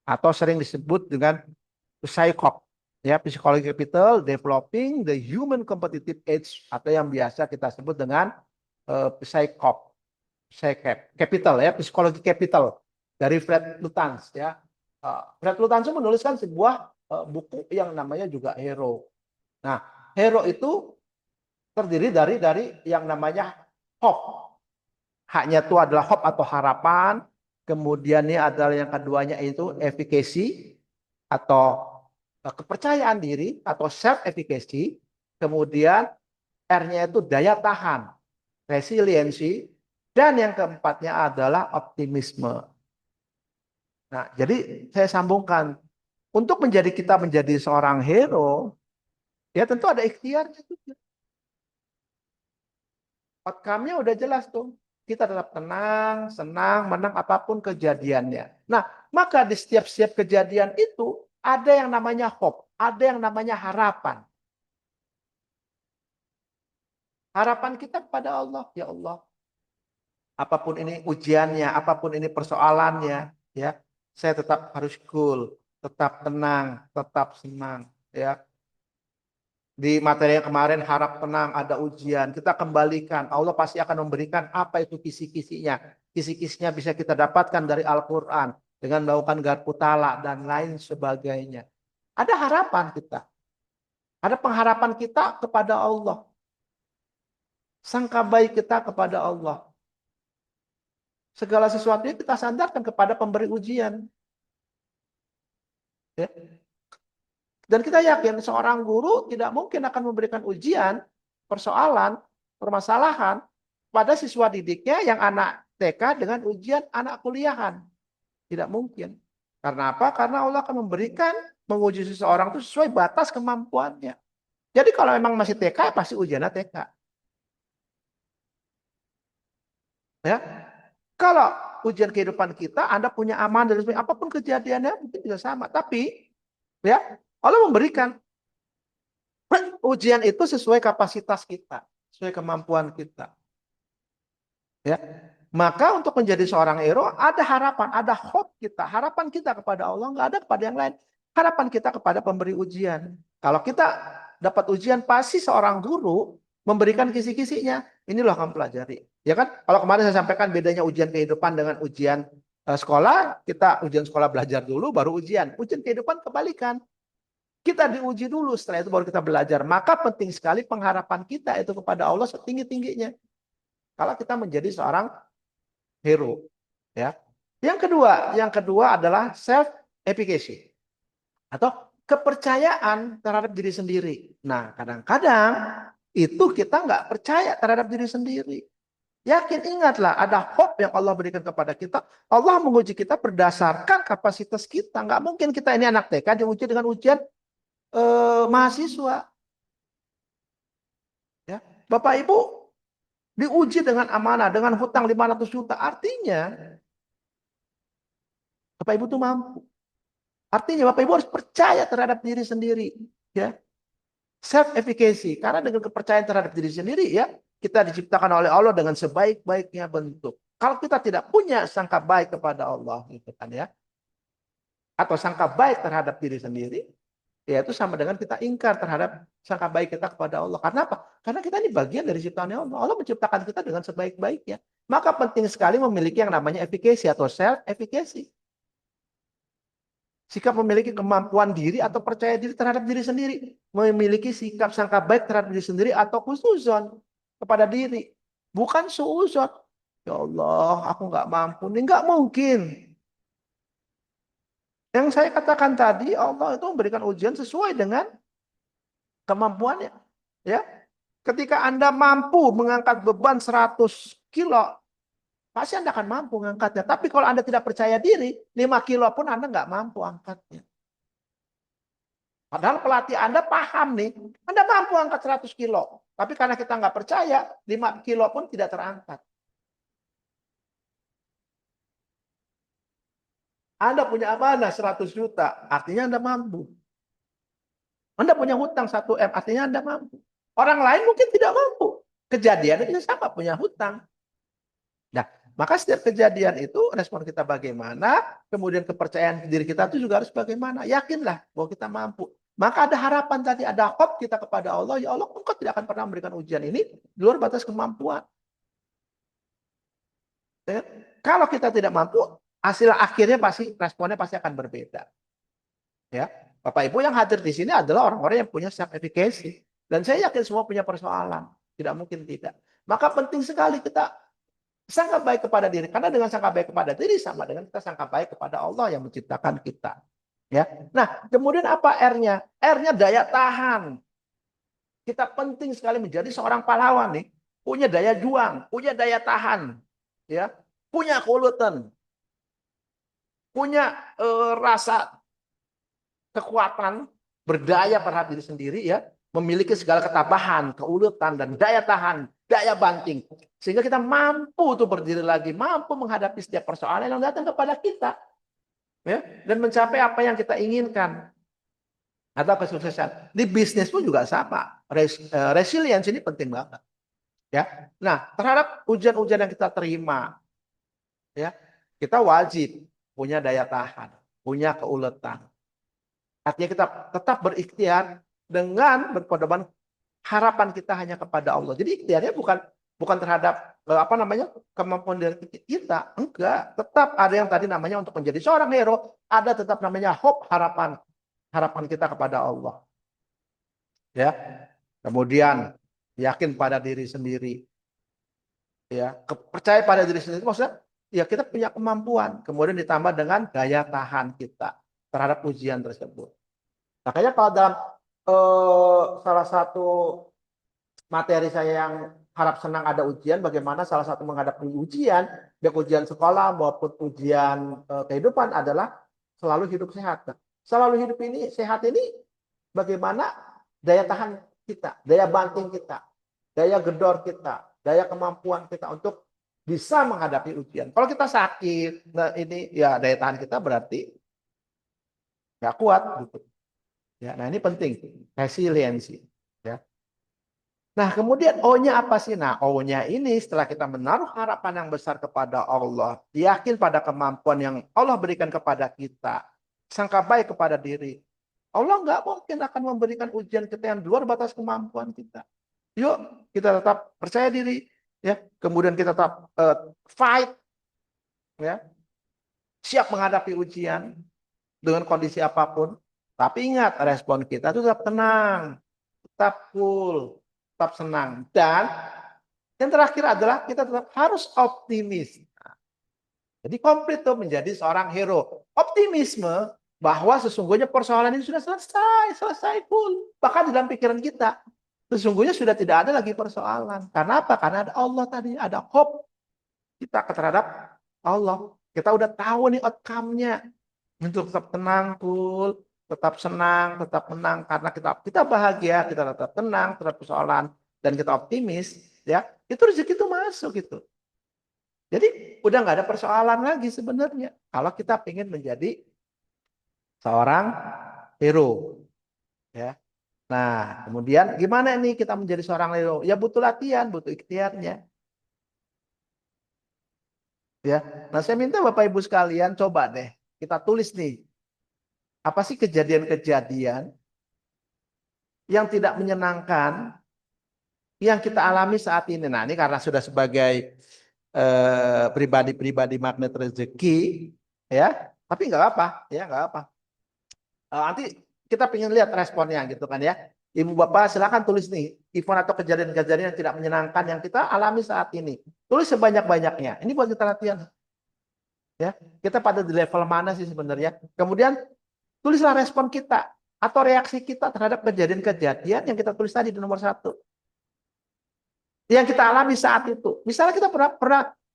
atau sering disebut dengan Psychop. Ya, Psikologi Capital, Developing the Human Competitive Edge atau yang biasa kita sebut dengan Psychop. Capital ya, Psikologi Capital dari Fred Lutans ya. Fred Lutans menuliskan sebuah buku yang namanya juga Hero. Nah, Hero itu terdiri dari yang namanya hope. Haknya itu adalah hope atau harapan. Kemudian ini adalah yang keduanya itu efficacy atau kepercayaan diri atau self-efficacy. Kemudian R-nya itu daya tahan, resiliensi. Dan yang keempatnya adalah optimisme. Nah, jadi saya sambungkan. Untuk kita menjadi seorang hero, ya tentu ada ikhtiarnya juga. Outcome-nya udah jelas tuh. Kita tetap tenang, senang, menang apapun kejadiannya. Nah, maka di setiap kejadian itu ada yang namanya hope, ada yang namanya harapan. Harapan kita kepada Allah, ya Allah, apapun ini ujiannya, apapun ini persoalannya, ya, saya tetap harus cool, tetap tenang, tetap senang, ya. Di materi yang kemarin harap tenang, ada ujian, kita kembalikan. Allah pasti akan memberikan apa itu kisi-kisinya. Kisi-kisinya bisa kita dapatkan dari Al-Quran dengan melakukan garpu talak dan lain sebagainya. Ada harapan kita. Ada pengharapan kita kepada Allah. Sangka baik kita kepada Allah. Segala sesuatunya kita sandarkan kepada pemberi ujian. Ya. Dan kita yakin seorang guru tidak mungkin akan memberikan ujian, persoalan, permasalahan pada siswa didiknya yang anak TK dengan ujian anak kuliahan. Tidak mungkin. Karena apa? Karena Allah akan memberikan, menguji seseorang itu sesuai batas kemampuannya. Jadi kalau memang masih TK, pasti ujiannya TK. Ya. Kalau ujian kehidupan kita, Anda punya aman dan sebagainya, apapun kejadiannya mungkin juga sama. Tapi ya, Allah memberikan ujian itu sesuai kapasitas kita, sesuai kemampuan kita. Ya. Maka untuk menjadi seorang hero ada harapan, ada hope kita. Harapan kita kepada Allah nggak ada kepada yang lain. Harapan kita kepada pemberi ujian. Kalau kita dapat ujian, pasti seorang guru memberikan kisi-kisinya. Ini loh kamu pelajari. Ya kan? Kalau kemarin saya sampaikan bedanya ujian kehidupan dengan ujian sekolah, kita ujian sekolah belajar dulu, baru ujian. Ujian kehidupan kebalikan. Kita diuji dulu, setelah itu baru kita belajar. Maka penting sekali pengharapan kita itu kepada Allah setinggi-tingginya. Kalau kita menjadi seorang hero, ya. Yang kedua adalah self efficacy atau kepercayaan terhadap diri sendiri. Nah, kadang-kadang itu kita nggak percaya terhadap diri sendiri. Yakin, ingatlah ada hope yang Allah berikan kepada kita. Allah menguji kita berdasarkan kapasitas kita. Nggak mungkin kita ini anak TK diuji dengan ujian mahasiswa. Ya, Bapak Ibu diuji dengan amanah, dengan hutang 500 juta. Artinya Bapak Ibu itu mampu. Artinya Bapak Ibu harus percaya terhadap diri sendiri. Ya, self efficacy. Karena dengan kepercayaan terhadap diri sendiri, ya, kita diciptakan oleh Allah dengan sebaik-baiknya bentuk. Kalau kita tidak punya sangka baik kepada Allah, gitu kan ya, atau sangka baik terhadap diri sendiri, ya itu sama dengan kita ingkar terhadap sangka baik kita kepada Allah. Karena apa? Karena kita ini bagian dari ciptaan Allah. Allah menciptakan kita dengan sebaik-baiknya. Maka penting sekali memiliki yang namanya efficacy atau self efficacy. Sikap memiliki kemampuan diri atau percaya diri terhadap diri sendiri. Memiliki sikap sangka baik terhadap diri sendiri atau husnuzon kepada diri. Bukan suuzon. Ya Allah, aku nggak mampu. Ini nggak mungkin. Yang saya katakan tadi, Allah itu memberikan ujian sesuai dengan kemampuannya. Ya, ketika Anda mampu mengangkat beban 100 kilo, pasti Anda akan mampu mengangkatnya. Tapi kalau Anda tidak percaya diri, 5 kilo pun Anda nggak mampu angkatnya. Padahal pelatih Anda paham nih, Anda mampu angkat 100 kilo. Tapi karena kita nggak percaya, 5 kilo pun tidak terangkat. Anda punya amanah 100 juta, artinya Anda mampu. Anda punya hutang 1 M, artinya Anda mampu. Orang lain mungkin tidak mampu. Kejadiannya bisa sama punya hutang. Nah, maka setiap kejadian itu respon kita bagaimana, kemudian kepercayaan diri kita itu juga harus bagaimana. Yakinlah bahwa kita mampu. Maka ada harapan tadi, ada hope kita kepada Allah. Ya Allah, Engkau tidak akan pernah memberikan ujian ini di luar batas kemampuan. Ya, kalau kita tidak mampu, hasil akhirnya responnya pasti akan berbeda. Ya, Bapak Ibu yang hadir di sini adalah orang-orang yang punya self efficacy. Dan saya yakin semua punya persoalan. Tidak mungkin tidak. Maka penting sekali kita sangka baik kepada diri. Karena dengan sangka baik kepada diri sama dengan kita sangka baik kepada Allah yang menciptakan kita. Ya. Nah, kemudian apa R-nya? R-nya daya tahan. Kita penting sekali menjadi seorang pahlawan nih. Punya daya juang, punya daya tahan. Ya, punya keuletan. Punya rasa kekuatan, berdaya terhadap diri sendiri, ya, memiliki segala ketabahan, keuletan, dan daya tahan, daya banting. Sehingga kita mampu tuh berdiri lagi, mampu menghadapi setiap persoalan yang datang kepada kita. Ya, dan mencapai apa yang kita inginkan. atau kesuksesan. Di bisnis pun juga sama. Resilience ini penting banget. Ya. Nah, terhadap ujian-ujian yang kita terima, ya, kita wajib punya daya tahan, punya keuletan. Artinya kita tetap berikhtiar dengan berpedoman harapan kita hanya kepada Allah. Jadi ikhtiarnya bukan terhadap kemampuan dari kita, enggak. Tetap ada yang tadi namanya untuk menjadi seorang hero, ada tetap namanya hope, harapan kita kepada Allah. Ya. Kemudian yakin pada diri sendiri. Ya, percaya pada diri sendiri maksudnya ya kita punya kemampuan, kemudian ditambah dengan daya tahan kita terhadap ujian tersebut. Makanya kalau dalam salah satu materi saya yang harap senang ada ujian, bagaimana salah satu menghadapi ujian, baik ujian sekolah maupun ujian kehidupan adalah selalu hidup sehat. Selalu hidup ini sehat ini bagaimana daya tahan kita, daya banting kita, daya gedor kita, daya kemampuan kita untuk bisa menghadapi ujian. Kalau kita sakit, nah ini ya daya tahan kita berarti nggak kuat gitu. Ya, nah ini penting, resiliensi. Ya. Nah kemudian O-nya apa sih? Nah O-nya ini setelah kita menaruh harapan yang besar kepada Allah, yakin pada kemampuan yang Allah berikan kepada kita, sangka baik kepada diri. Allah nggak mungkin akan memberikan ujian kita yang di luar batas kemampuan kita. Yuk kita tetap percaya diri, ya. Kemudian kita tetap fight, ya, siap menghadapi ujian dengan kondisi apapun. Tapi ingat, respon kita itu tetap tenang, tetap cool, tetap senang. Dan yang terakhir adalah kita tetap harus optimis. Jadi komplit tuh menjadi seorang hero. Optimisme bahwa sesungguhnya persoalan ini sudah selesai full. Bahkan di dalam pikiran kita, sesungguhnya sudah tidak ada lagi persoalan. Karena apa? Karena ada Allah tadi, ada hope kita terhadap Allah. Kita udah tahu nih outcome-nya. Untuk tetap tenang, cool, tetap senang, tetap menang. Karena kita bahagia, kita tetap tenang terhadap persoalan, dan kita optimis, ya itu rezeki itu masuk gitu. Jadi udah nggak ada persoalan lagi sebenarnya. Kalau kita ingin menjadi seorang hero, ya. Nah, kemudian gimana nih kita menjadi seorang hero? Ya butuh latihan, butuh ikhtiarnya. Ya. Nah, saya minta Bapak Ibu sekalian coba deh kita tulis nih. Apa sih kejadian-kejadian yang tidak menyenangkan yang kita alami saat ini? Nah, ini karena sudah sebagai pribadi-pribadi magnet rezeki, ya. Tapi nggak apa, ya nggak apa. Nanti kita pengen lihat responnya gitu kan ya. Ibu bapak silakan tulis nih event atau kejadian-kejadian yang tidak menyenangkan yang kita alami saat ini. Tulis sebanyak-banyaknya. Ini buat kita latihan. Ya, kita pada di level mana sih sebenarnya? Kemudian tulislah respon kita atau reaksi kita terhadap kejadian-kejadian yang kita tulis tadi di nomor 1. Yang kita alami saat itu. Misalnya kita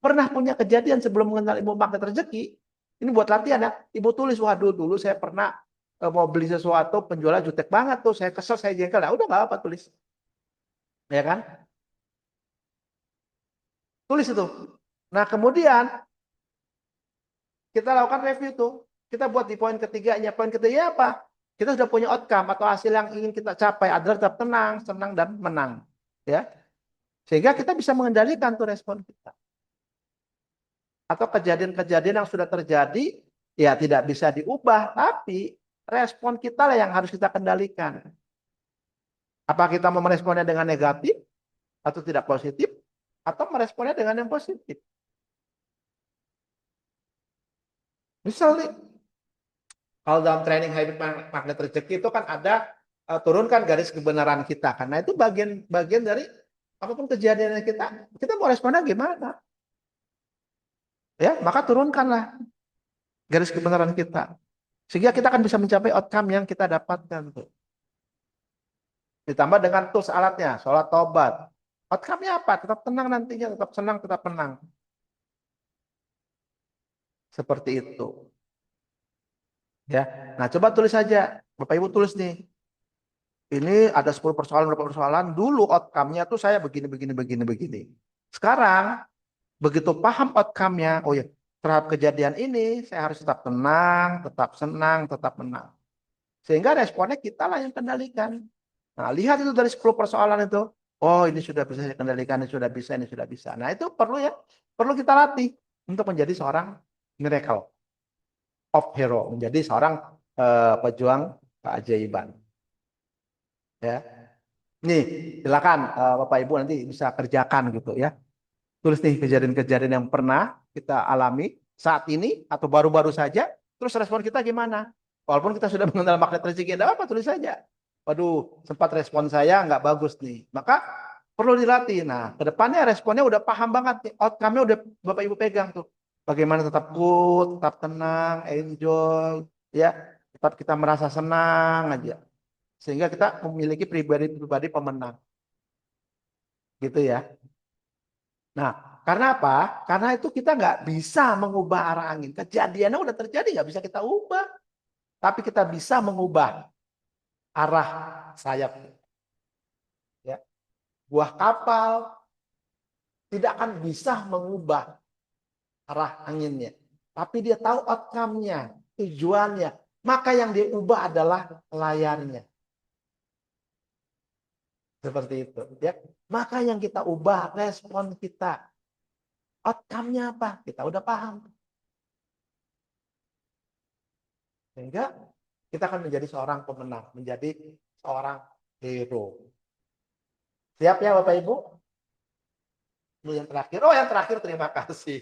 pernah punya kejadian sebelum mengenal ilmu magnet rezeki. Ini buat latihan ya. Ibu tulis, waduh dulu saya pernah mau beli sesuatu, penjualnya jutek banget tuh, saya kesel, saya jengkel. Nah, udah nggak apa tulis. Ya kan? Tulis itu. Nah, kemudian kita lakukan review tuh. Kita buat di poin ketiganya. Poin ketiga apa? Kita sudah punya outcome atau hasil yang ingin kita capai adalah tetap tenang, senang, dan menang. Ya. Sehingga kita bisa mengendalikan tuh respon kita. Atau kejadian-kejadian yang sudah terjadi, ya tidak bisa diubah, tapi respon kita lah yang harus kita kendalikan. Apa kita mau meresponnya dengan negatif, atau tidak positif, atau meresponnya dengan yang positif. Misalnya, kalau dalam training habit magnet rezeki itu kan ada turunkan garis kebenaran kita. Karena itu bagian dari apapun kejadian yang kita mau responnya gimana? Ya, maka turunkanlah garis kebenaran kita. Sehingga kita akan bisa mencapai outcome yang kita dapatkan tuh. Ditambah dengan tools alatnya, sholat tobat. Outcome-nya apa? Tetap tenang nantinya, tetap senang, tetap menang. Seperti itu. Ya. Nah, coba tulis saja. Bapak Ibu tulis nih. Ini ada 10 persoalan, berapa persoalan. Dulu outcome-nya tuh saya begini. Sekarang begitu paham outcome-nya, oh ya, terhadap kejadian ini saya harus tetap tenang, tetap senang, tetap menang. Sehingga responnya kita lah yang kendalikan. Nah, lihat itu dari 10 persoalan itu. Oh, ini sudah bisa saya kendalikan, ini sudah bisa, ini sudah bisa. Nah, itu perlu ya, perlu kita latih untuk menjadi seorang miracle of hero, menjadi seorang pejuang keajaiban. Ya. Nih, silakan Bapak Ibu nanti bisa kerjakan gitu ya. Tulis nih kejadian-kejadian yang pernah kita alami saat ini atau baru-baru saja, terus respon kita gimana? Walaupun kita sudah mengenal magnet rezeki, ada apa tulis saja. Waduh, sempat respon saya nggak bagus nih. Maka perlu dilatih. Nah, kedepannya responnya udah paham banget nih. Outcome-nya udah Bapak Ibu pegang tuh. Bagaimana tetap cool, tetap tenang, enjoy, ya, tetap kita merasa senang aja. Sehingga kita memiliki pribadi-pribadi pemenang. Gitu ya. Nah, karena apa? Karena itu kita nggak bisa mengubah arah angin. Kejadiannya udah terjadi, nggak bisa kita ubah. Tapi kita bisa mengubah arah sayap. Ya. Buah kapal tidak akan bisa mengubah arah anginnya. Tapi dia tahu outcome-nya, tujuannya. Maka yang dia ubah adalah layarnya. Seperti itu. Ya. Maka yang kita ubah respon kita. Outcome-nya apa? Kita udah paham. Sehingga kita akan menjadi seorang pemenang, menjadi seorang hero. Siap ya Bapak Ibu? Ini yang terakhir. Oh, yang terakhir terima kasih.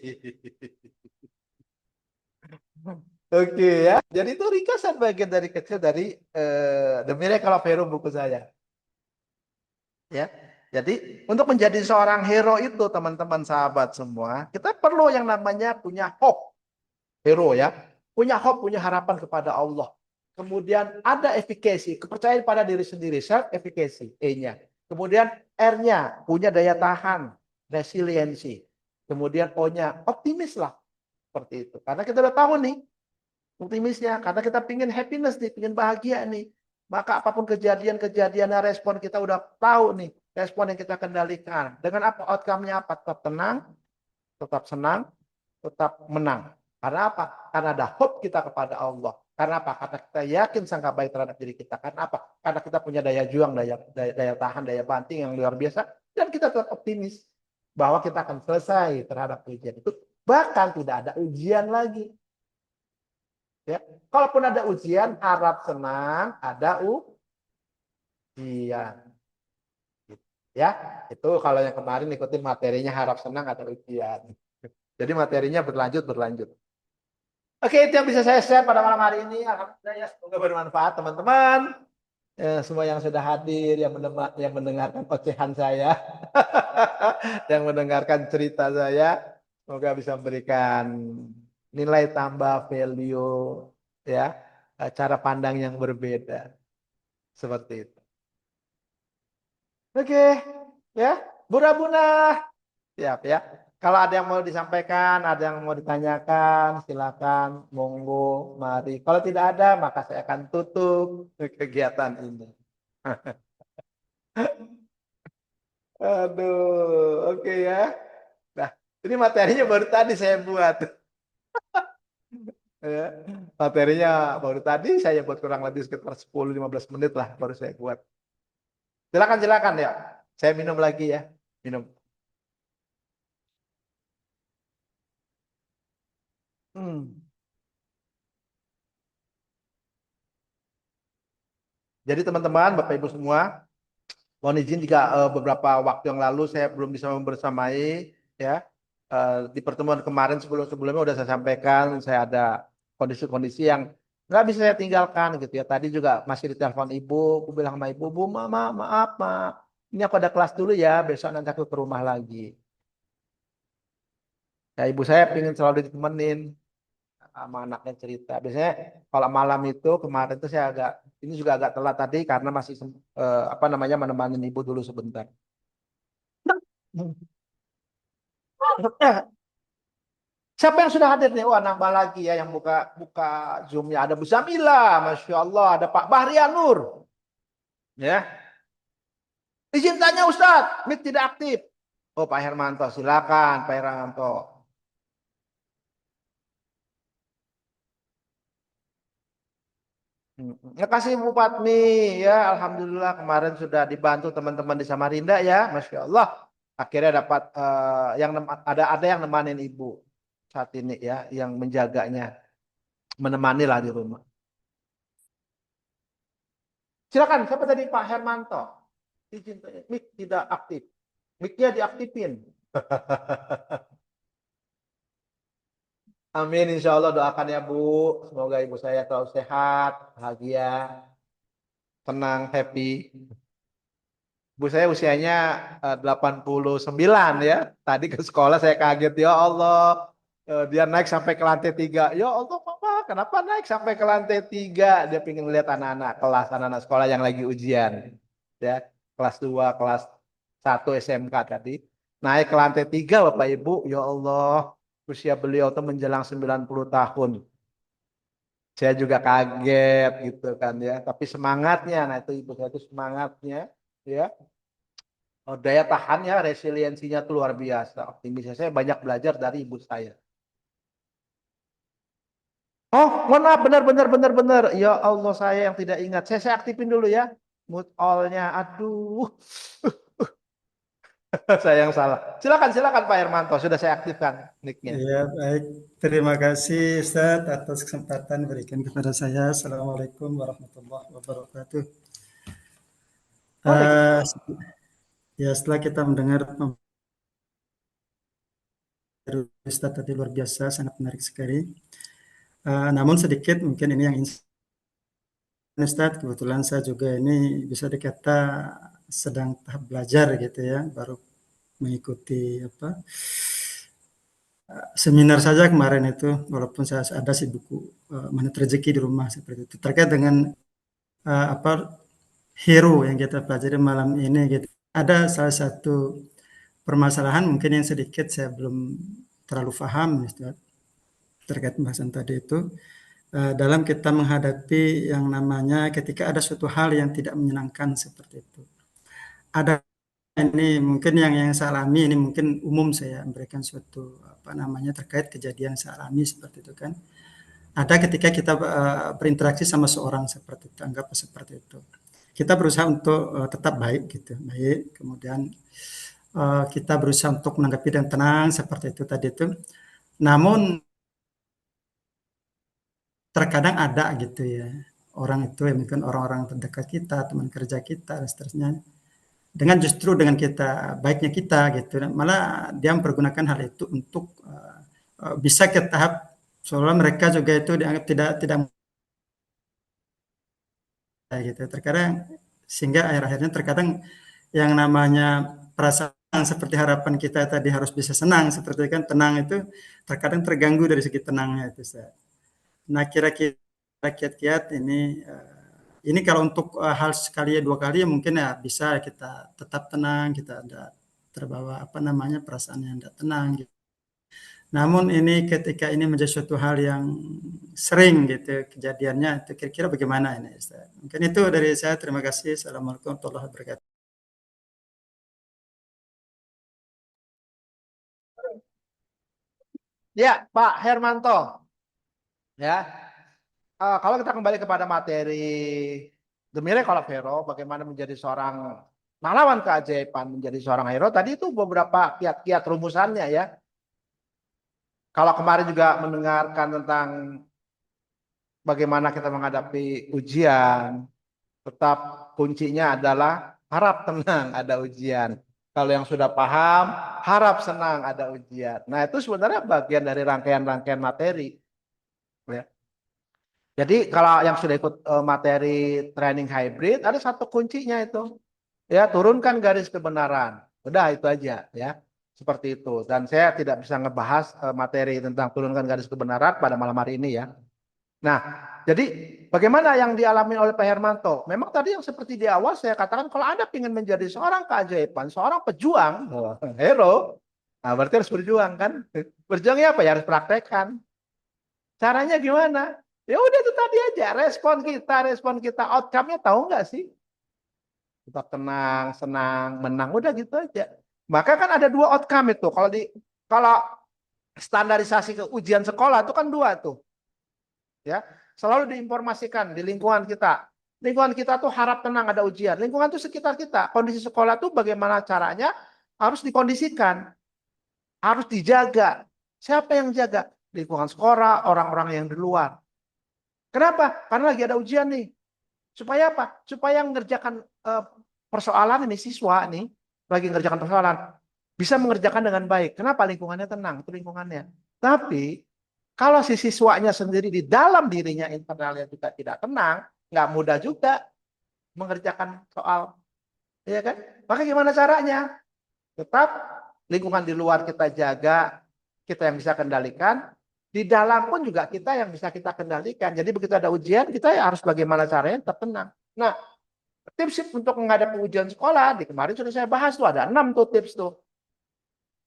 Oke ya. Jadi itu ringkasan bagian dari kecil dari The Miracle of Hero buku saya. Ya. Jadi untuk menjadi seorang hero itu teman-teman sahabat semua, kita perlu yang namanya punya hope. Hero ya. Punya hope, punya harapan kepada Allah. Kemudian ada efficacy, kepercayaan pada diri sendiri, self efficacy, E-nya. Kemudian R-nya, punya daya tahan, resiliensi. Kemudian O-nya, optimis lah. Seperti itu. Karena kita udah tahu nih, optimisnya. Karena kita pingin happiness nih, pingin bahagia nih. Maka apapun kejadian-kejadian, respon kita udah tahu nih. Respon yang kita kendalikan. Dengan apa? Outcome-nya apa? Tetap tenang, tetap senang, tetap menang. Karena apa? Karena ada hope kita kepada Allah. Karena apa? Karena kita yakin sangka baik terhadap diri kita. Karena apa? Karena kita punya daya juang, daya tahan, daya banting yang luar biasa. Dan kita tetap optimis bahwa kita akan selesai terhadap ujian itu. Bahkan tidak ada ujian lagi. Ya. Kalaupun ada ujian, harap senang, ada ujian. Ya, itu kalau yang kemarin ikutin materinya harap senang ada ujian. Jadi materinya berlanjut. Oke, itu yang bisa saya share pada malam hari ini. Alhamdulillah ya, semoga bermanfaat teman-teman. Semua yang sudah hadir, yang mendengarkan ocehan saya, yang mendengarkan cerita saya, semoga bisa memberikan nilai tambah, value, ya, cara pandang yang berbeda, seperti itu. Oke, ya, Buna, siap ya. Kalau ada yang mau disampaikan, ada yang mau ditanyakan, silakan, monggo, mari. Kalau tidak ada, maka saya akan tutup kegiatan ini. Aduh, oke ya. Nah, ini materinya baru tadi saya buat. Ya, materinya baru tadi saya buat kurang lebih sekitar 10-15 menit lah baru saya buat. Silakan ya. Saya minum lagi ya. Minum. Jadi teman-teman, Bapak Ibu semua, mohon izin jika beberapa waktu yang lalu saya belum bisa membersamai, ya. Di pertemuan kemarin sebelumnya udah saya sampaikan, saya ada kondisi-kondisi yang nggak bisa saya tinggalkan gitu ya. Tadi juga masih ditelepon ibu, aku bilang sama ibu, Bu, Mama, maaf, ini aku ada kelas dulu ya, besok nanti aku ke rumah lagi. Ya ibu saya pengen selalu ditemenin sama anaknya cerita. Biasanya kalau malam itu kemarin itu saya ini juga agak telat tadi karena masih apa namanya menemani ibu dulu sebentar. Siapa yang sudah hadir nih? Wah, nambah lagi ya yang buka Zoom-nya. Ada Bu Zamila, Masya Allah. Ada Pak Bahrianur. Ya. Izin tanya Ustadz, mic tidak aktif. Oh, Pak Hermanto, silakan Pak Hermanto. Terima kasih Bu Fatmi ya, alhamdulillah kemarin sudah dibantu teman-teman di Samarinda ya, Masya Allah. Akhirnya dapat ada yang nemanin Ibu saat ini ya, yang menjaganya, menemani lah di rumah. Silakan, siapa tadi Pak Hermanto? Izin, mic tidak aktif, mic-nya diaktifin. Amin, insya Allah doakan ya Bu. Semoga ibu saya selalu sehat, bahagia, tenang, happy. Bu saya usianya 89 ya. Tadi ke sekolah saya kaget, ya Allah. Dia naik sampai ke lantai 3. Ya Allah, Papa, kenapa naik sampai ke lantai 3? Dia pengen lihat anak-anak kelas, anak-anak sekolah yang lagi ujian. Ya, kelas 2, kelas 1 SMK tadi. Naik ke lantai 3 Bapak Ibu, ya Allah. Usia beliau tuh menjelang 90 tahun. Saya juga kaget gitu kan ya. Tapi semangatnya, nah itu ibu saya itu semangatnya ya. Daya tahannya, resiliensinya tuh luar biasa. Optimisnya saya banyak belajar dari ibu saya. Oh, mohon maaf, benar. Ya Allah, saya yang tidak ingat. Saya aktifin dulu ya. Mute all-nya. Aduh, saya yang salah. Silakan Pak Hermanto. Sudah saya aktifkan mic-nya. Ya, baik. Terima kasih Ustadz atas kesempatan diberikan kepada saya. Assalamualaikum warahmatullahi wabarakatuh. Eh, ya, setelah kita mendengar Ustadz tadi luar biasa, sangat menarik sekali. Namun sedikit mungkin ini yang Ustadz, kebetulan saya juga ini bisa dikata sedang tahap belajar gitu ya, baru mengikuti seminar saja kemarin itu, walaupun saya ada sih buku Manit Rezeki di rumah seperti itu terkait dengan apa hero yang kita pelajari malam ini gitu. Ada salah satu permasalahan mungkin yang sedikit saya belum terlalu paham Ustaz, terkait pembahasan tadi itu dalam kita menghadapi yang namanya ketika ada suatu hal yang tidak menyenangkan seperti itu. Ada ini mungkin yang saya alami ini mungkin umum saya memberikan suatu apa namanya terkait kejadian saya alami seperti itu kan. Ada ketika kita berinteraksi sama seorang seperti itu, anggap seperti itu. Kita berusaha untuk tetap baik gitu, baik. Kemudian kita berusaha untuk menanggapi dengan tenang seperti itu tadi itu. Namun terkadang ada gitu ya orang itu ya mungkin orang-orang terdekat kita, teman kerja kita dan seterusnya. Dengan justru dengan kita baiknya kita gitu, malah dia mempergunakan hal itu untuk bisa ke tahap seolah mereka juga itu dianggap tidak gitu. Terkadang sehingga akhir-akhirnya terkadang yang namanya perasaan seperti harapan kita tadi harus bisa senang seperti kan tenang itu terkadang terganggu dari segi tenangnya itu. Nah kira-kira kiat-kiat ini kalau untuk hal sekali ya 2 kali ya mungkin ya bisa kita tetap tenang, kita ada terbawa apa namanya perasaan yang tidak tenang gitu. Namun ini ketika ini menjadi suatu hal yang sering gitu kejadiannya itu kira-kira bagaimana ini Ustaz? Mungkin itu dari saya. Terima kasih. Assalamualaikum warahmatullahi wabarakatuh. Ya, Pak Hermanto. Ya, kalau kita kembali kepada materi The Miracle of Hero, bagaimana menjadi seorang pahlawan keajaiban, menjadi seorang hero, tadi itu beberapa kiat-kiat rumusannya ya. Kalau kemarin juga mendengarkan tentang bagaimana kita menghadapi ujian, tetap kuncinya adalah harap tenang ada ujian. Kalau yang sudah paham, harap senang ada ujian. Nah itu sebenarnya bagian dari rangkaian-rangkaian materi. Ya. Jadi kalau yang sudah ikut materi training hybrid, ada satu kuncinya itu. Ya, turunkan garis kebenaran. Udah itu aja ya. Seperti itu. Dan saya tidak bisa ngebahas materi tentang turunkan garis kebenaran pada malam hari ini ya. Nah, jadi bagaimana yang dialami oleh Pak Hermanto? Memang tadi yang seperti di awal saya katakan kalau Anda ingin menjadi seorang keajaiban, seorang pejuang, hero, nah berarti harus berjuang kan? Berjuangnya apa? Ya harus praktekkan. Caranya gimana? Ya udah itu tadi aja, respon kita, outcome-nya tahu nggak sih? Tetap tenang, senang, menang, udah gitu aja. Maka kan ada 2 outcome itu. Kalau standarisasi ke ujian sekolah itu kan 2 tuh. Ya, selalu diinformasikan di lingkungan kita. Lingkungan kita tuh harap tenang ada ujian. Lingkungan tuh sekitar kita. Kondisi sekolah tuh bagaimana caranya harus dikondisikan, harus dijaga. Siapa yang jaga? Lingkungan sekolah, orang-orang yang di luar. Kenapa? Karena lagi ada ujian nih. Supaya apa? Supaya mengerjakan persoalan ini siswa nih lagi mengerjakan persoalan bisa mengerjakan dengan baik. Kenapa? Lingkungannya tenang, itu lingkungannya. Tapi kalau si siswanya sendiri di dalam dirinya internalnya juga tidak tenang, nggak mudah juga mengerjakan soal, ya kan? Maka gimana caranya? Tetap lingkungan di luar kita jaga, kita yang bisa kendalikan. Di dalam pun juga kita yang bisa kita kendalikan. Jadi begitu ada ujian, kita harus bagaimana caranya tetap tenang. Nah, tips untuk menghadapi ujian sekolah, di kemarin sudah saya bahas tuh, ada 6 tuh tips tuh.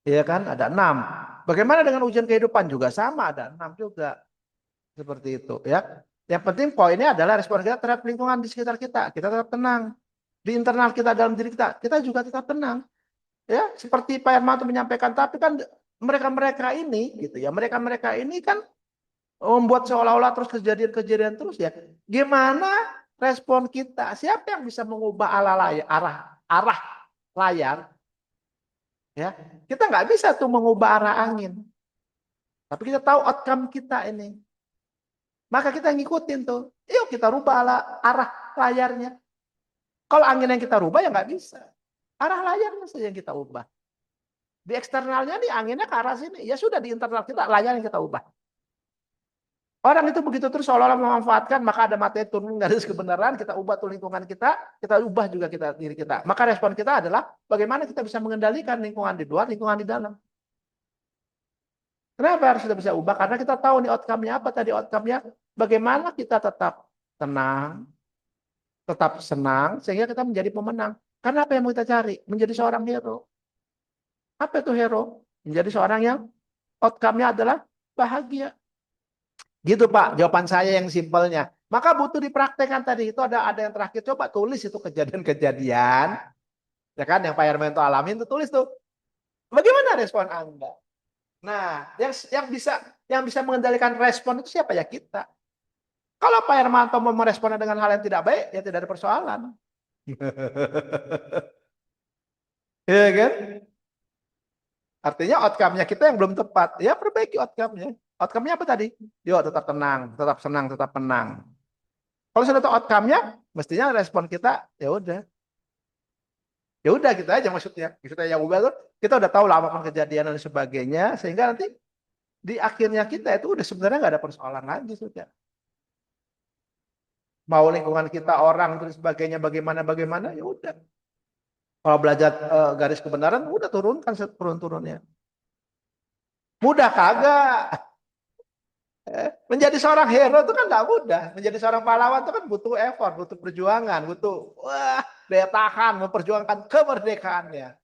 Iya kan, ada 6. Bagaimana dengan ujian kehidupan juga sama, ada 6 juga. Seperti itu ya. Yang penting poinnya adalah respon kita terhadap lingkungan di sekitar kita. Kita tetap tenang. Di internal kita, dalam diri kita juga tetap tenang. Ya, seperti Pak Hermanto menyampaikan, tapi kan mereka-mereka ini gitu ya, mereka-mereka ini kan membuat seolah-olah terus kejadian-kejadian terus ya. Gimana respon kita? Siapa yang bisa mengubah arah layar? Ya, kita nggak bisa tuh mengubah arah angin. Tapi kita tahu outcome kita ini. Maka kita ngikutin tuh. Yuk kita rubah arah layarnya. Kalau angin yang kita rubah ya nggak bisa. Arah layarnya saja yang kita ubah. Di eksternalnya nih anginnya ke arah sini. Ya sudah di internal kita layar yang kita ubah. Orang itu begitu terus seolah-olah memanfaatkan, maka ada materi turun garis kebenaran, kita ubah tuh lingkungan kita ubah juga diri kita. Maka respon kita adalah bagaimana kita bisa mengendalikan lingkungan di luar, lingkungan di dalam. Kenapa harus kita bisa ubah? Karena kita tahu nih outcome-nya apa tadi outcome-nya. Bagaimana kita tetap tenang, tetap senang, sehingga kita menjadi pemenang. Karena apa yang mau kita cari? Menjadi seorang hero. Apa itu hero? Menjadi seorang yang outcome-nya adalah bahagia. Gitu Pak, jawaban saya yang simpelnya. Maka butuh dipraktekkan tadi. Itu ada yang terakhir. Coba tulis itu kejadian-kejadian. Ya kan, yang Pak Hermanto alamin itu tulis tuh. Bagaimana respon Anda? Nah, yang bisa mengendalikan respon itu siapa ya kita. Kalau Pak Hermanto mau meresponnya dengan hal yang tidak baik, ya tidak ada persoalan. Iya kan? Artinya outcome-nya kita yang belum tepat. Ya perbaiki outcome-nya. Outcome-nya apa tadi? Yuk tetap tenang, tetap senang, tetap menang. Kalau sudah tahu outcome-nya, mestinya respon kita ya udah. Ya udah gitu aja maksudnya. Maksudnya yang ubah tuh kita udah tahu lah apapun kejadian dan sebagainya, sehingga nanti di akhirnya kita itu udah sebenarnya nggak ada persoalan lagi sudah. Mau lingkungan kita orang dan sebagainya bagaimana ya udah. Kalau belajar garis kebenaran udah turunkan turun-turunnya. Mudah kagak. Menjadi seorang hero itu kan nggak mudah. Menjadi seorang pahlawan itu kan butuh effort, butuh perjuangan, butuh daya tahan, memperjuangkan kemerdekaannya.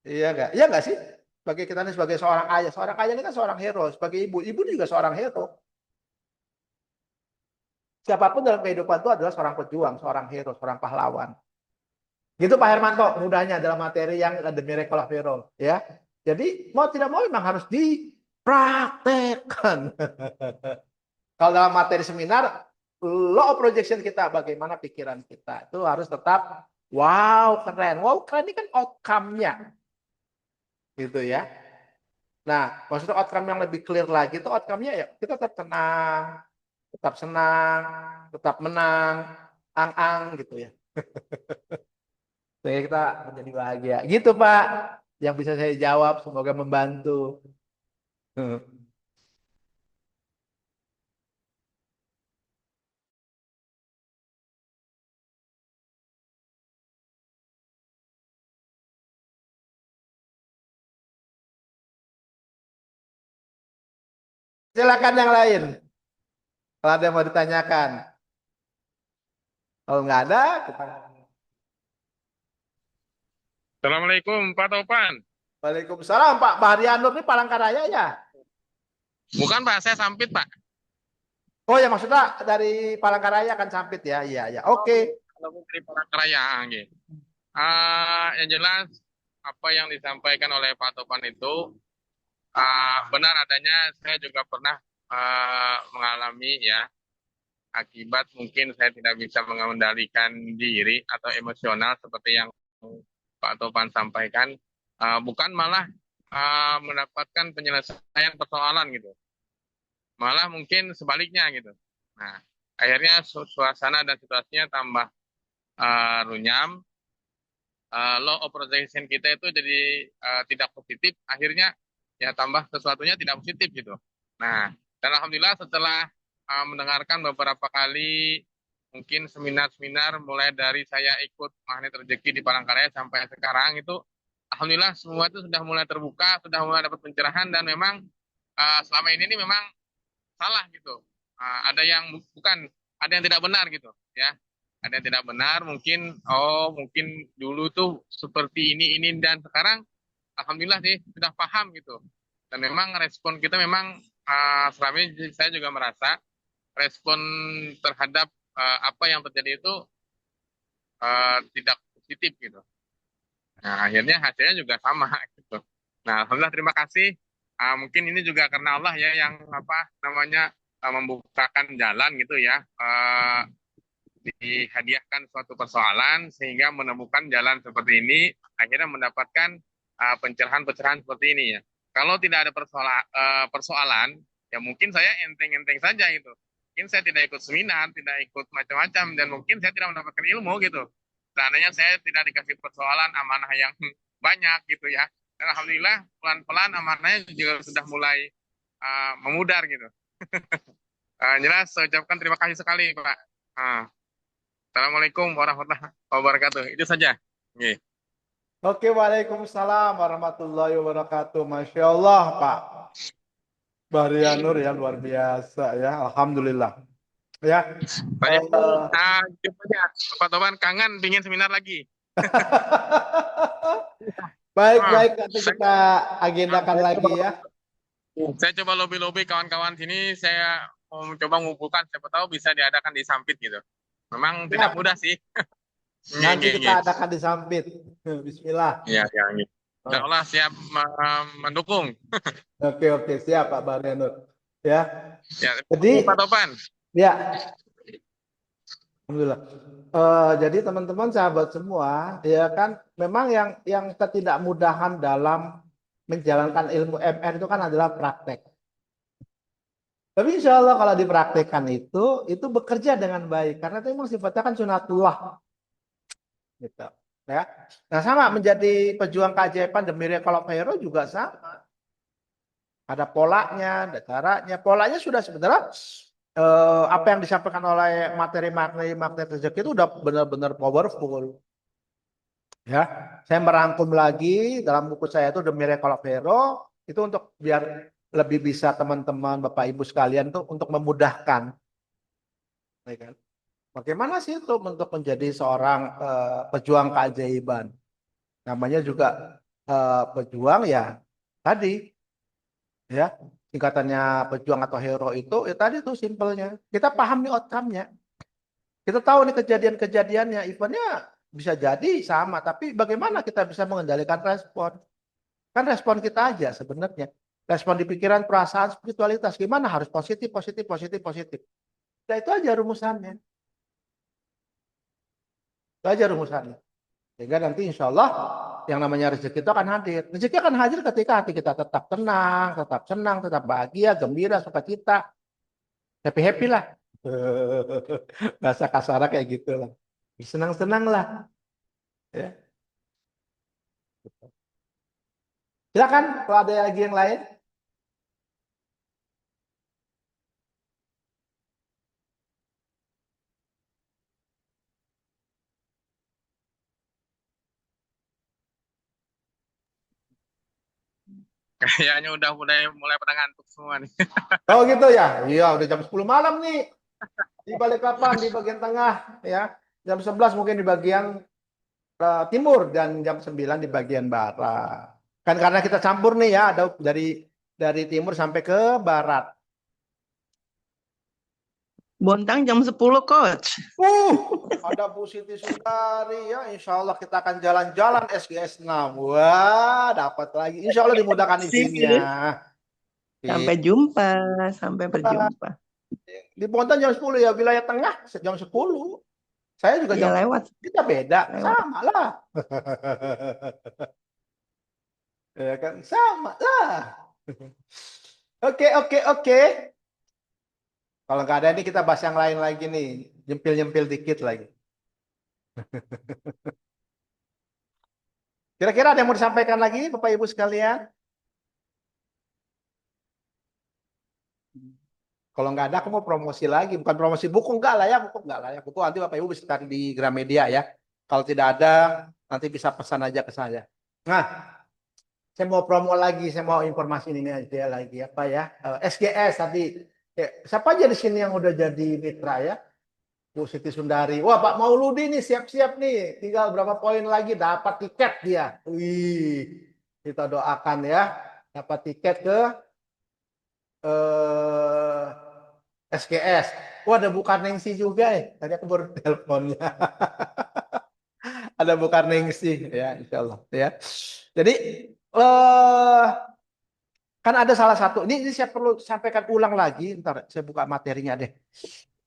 Iya nggak? Iya nggak sih? Sebagai kita ini sebagai seorang ayah ini kan seorang hero. Sebagai ibu juga seorang hero. Siapapun dalam kehidupan itu adalah seorang pejuang, seorang hero, seorang pahlawan. Gitu Pak Hermanto, mudahnya dalam materi yang The Miracle of Hero. Ya. Jadi mau tidak mau memang harus dipraktekkan. Kalau dalam materi seminar, law of projection kita, bagaimana pikiran kita. Itu harus tetap, wow keren. Wow keren ini kan outcome-nya. Gitu ya. Nah, maksudnya outcome yang lebih clear lagi, itu outcome-nya ya kita tetap tenang, tetap senang, tetap menang, ang-ang gitu ya. Sehingga kita menjadi bahagia. Gitu Pak, yang bisa saya jawab, semoga membantu. Silakan yang lain. Kalau ada yang mau ditanyakan. Kalau nggak ada, kita... Assalamualaikum Pak Topan. Waalaikumsalam Pak Bahrianur ini Palangkaraya ya? Bukan Pak, saya Sampit Pak. Oh ya maksudnya dari Palangkaraya kan Sampit ya? Iya ya. Oke. Kalau dari Palangkaraya, nggih. Yang jelas apa yang disampaikan oleh Pak Topan itu benar adanya. Saya juga pernah mengalami ya akibat mungkin saya tidak bisa mengendalikan diri atau emosional seperti yang Pak Topan sampaikan, bukan malah mendapatkan penyelesaian persoalan gitu, malah mungkin sebaliknya gitu. Nah, akhirnya suasana dan situasinya tambah runyam, law of projection kita itu jadi tidak positif, akhirnya ya tambah sesuatunya tidak positif gitu. Nah, dan alhamdulillah setelah mendengarkan beberapa kali mungkin seminar-seminar mulai dari saya ikut Magnet Rezeki di Palangkaraya sampai sekarang itu alhamdulillah semua itu sudah mulai terbuka, sudah mulai dapat pencerahan dan memang selama ini memang salah gitu. Ada yang bukan, ada yang tidak benar gitu ya. Ada yang tidak benar, mungkin mungkin dulu tuh seperti ini dan sekarang alhamdulillah sih sudah paham gitu. Dan memang respon kita memang selama ini saya juga merasa respon terhadap apa yang terjadi itu tidak positif gitu. Nah, akhirnya hasilnya juga sama gitu. Nah, alhamdulillah terima kasih. Mungkin ini juga karena Allah ya yang apa namanya membukakan jalan gitu ya. Dihadiahkan suatu persoalan sehingga menemukan jalan seperti ini, akhirnya mendapatkan pencerahan-pencerahan seperti ini ya. Kalau tidak ada persoalan, ya mungkin saya enteng-enteng saja gitu. Mungkin saya tidak ikut seminar, tidak ikut macam-macam, dan mungkin saya tidak mendapatkan ilmu gitu. Seandainya saya tidak dikasih persoalan amanah yang banyak gitu ya. Dan alhamdulillah pelan-pelan amanahnya juga sudah mulai memudar gitu. Jelas, saya ucapkan terima kasih sekali Pak. Assalamualaikum warahmatullahi wabarakatuh. Itu saja. Oke. Oke, waalaikumsalam warahmatullahi wabarakatuh. Masya Allah, Pak Baryanur ya, luar biasa ya. Alhamdulillah. Ya. Banyak jumpa Pak Toban, kangen pingin seminar lagi. Baik, nanti kita agendakan lagi ya. Saya coba lobby-lobby kawan-kawan sini, saya mau coba mengumpulkan, siapa tahu bisa diadakan di Sampit gitu. Memang tidak mudah sih. Nanti kita adakan di Sampit. Bismillah. Iya, gitu. Insya Allah siap mendukung. Oke, siap Pak Baryanur. Ya. Jadi Pak Topan. Ya. Alhamdulillah. Jadi teman-teman sahabat semua, ya kan, memang yang ketidakmudahan dalam menjalankan ilmu MR itu kan adalah praktek. Tapi insya Allah kalau dipraktekkan itu bekerja dengan baik karena itu memang sifatnya kan sunatullah, gitu. Ya. Nah sama menjadi pejuang keajaiban The Miracle of Hero juga sama. Ada polanya, ada caranya. Polanya sudah sebenarnya apa yang disampaikan oleh materi rezeki itu udah benar-benar powerful. Ya, saya merangkum lagi dalam buku saya itu The Miracle of Hero itu untuk biar lebih bisa teman-teman Bapak Ibu sekalian tuh untuk memudahkan. Ya kan? Bagaimana sih itu untuk menjadi seorang pejuang keajaiban? Namanya juga pejuang ya tadi ya singkatannya pejuang atau hero itu ya tadi tuh simpelnya. Kita paham nih outcome-nya. Kita tahu nih kejadian-kejadiannya, eventnya bisa jadi sama, tapi bagaimana kita bisa mengendalikan respon? Kan respon kita aja sebenarnya. Respon di pikiran, perasaan, spiritualitas. Gimana harus positif. Nah, itu aja rumusannya. Itu aja rumusannya. Sehingga nanti insya Allah yang namanya rezeki itu akan hadir. Rezeki akan hadir ketika hati kita tetap tenang, tetap senang, tetap bahagia, gembira, sukacita. Happy-happy lah. Bahasa kasar kayak gitu lah. Senang-senang lah. Ya. Silakan kalau ada lagi yang lain. Kayaknya udah mulai pada ngantuk semua nih. Oh gitu ya? Iya, udah jam 10 malam nih. Di Balikpapan di bagian tengah ya. Jam 11 mungkin di bagian timur dan jam 9 di bagian barat. Kan karena kita campur nih ya, ada dari timur sampai ke barat. Bontang jam 10, Coach. Ada Bu Siti Sundari ya. Insya Allah kita akan jalan-jalan SGS 6. Wah, dapat lagi. Insya Allah dimudahkan izinnya. Sampai jumpa. Sampai berjumpa. Di Pontan jam 10 ya, wilayah tengah jam 10. Saya juga Ya jam lewat. kita beda, Lewat. sama lah. Ya kan, sama lah. Oke, oke, oke. Kalau nggak ada ini kita bahas yang lain lagi nih, nyempil-nyempil dikit lagi. Kira-kira ada yang mau disampaikan lagi, Bapak Ibu sekalian? Kalau nggak ada, aku mau promosi lagi. Bukan promosi buku, enggak lah ya. Buku enggak lah ya. Buku nanti Bapak Ibu bisa cari di Gramedia ya. Kalau tidak ada, nanti bisa pesan aja ke saya. Nah, saya mau promo lagi. Saya mau informasi ini aja lagi. Apa ya? SGS tadi. Siapa aja di sini yang udah jadi mitra ya? Bu Siti Sundari. Wah, Pak Mauludi nih siap-siap nih. Tinggal berapa poin lagi dapat tiket dia. Wih, kita doakan ya. Dapat tiket ke SGS. Wah, ada Bu Karnengsi juga ya. Tadi aku baru teleponnya. Ada Bu Karnengsi ya, insya Allah ya. Jadi kan ada salah satu. Ini saya perlu sampaikan ulang lagi. Ntar saya buka materinya deh.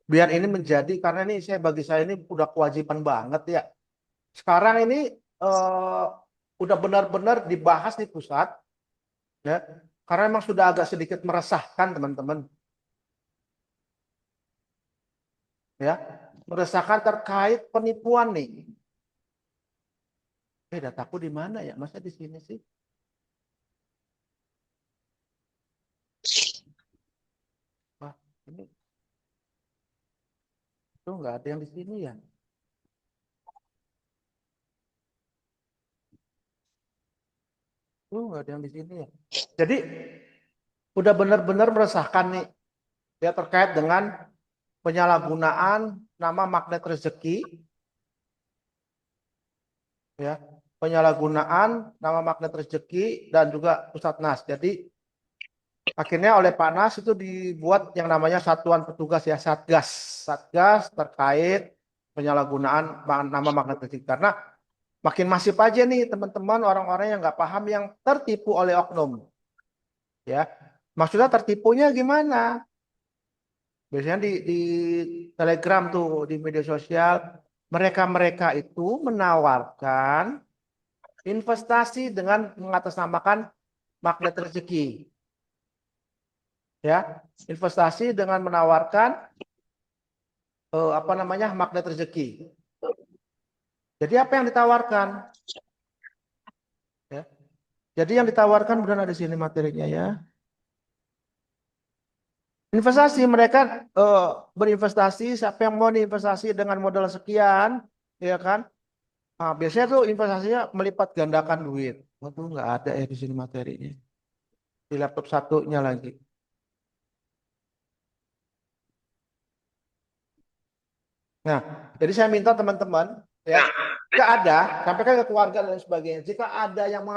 Biar ini menjadi karena ini bagi saya ini udah kewajiban banget ya. Sekarang ini udah benar-benar dibahas di pusat ya. Karena memang sudah agak sedikit meresahkan teman-teman. Ya, meresahkan terkait penipuan nih. Dataku di mana ya? Masa di sini sih? Wah, ini itu nggak ada yang di sini ya? Nggak ada yang di sini ya. Jadi udah benar-benar meresahkan nih ya terkait dengan penyalahgunaan nama magnet rezeki ya, penyalahgunaan nama magnet rezeki dan juga Pusat Nas. Jadi akhirnya oleh Pak Nas itu dibuat yang namanya Satuan Petugas ya, Satgas terkait penyalahgunaan nama magnet rezeki. Karena makin masif aja nih teman-teman orang-orang yang nggak paham yang tertipu oleh oknum. Ya, maksudnya tertipunya gimana? Biasanya di Telegram tuh di media sosial mereka itu menawarkan investasi dengan mengatasnamakan magnet rezeki. Ya, investasi dengan menawarkan magnet rezeki. Jadi apa yang ditawarkan? Ya. Jadi yang ditawarkan benar ada di sini materinya ya. Investasi mereka berinvestasi, siapa yang mau investasi dengan modal sekian, ya kan? Nah, biasanya tuh investasinya melipat gandakan duit. Waduh, nggak ada ya di sini materinya. Di laptop satunya lagi. Nah, jadi saya minta teman-teman ya, jika ada, sampaikan ke keluarga dan sebagainya. Jika ada yang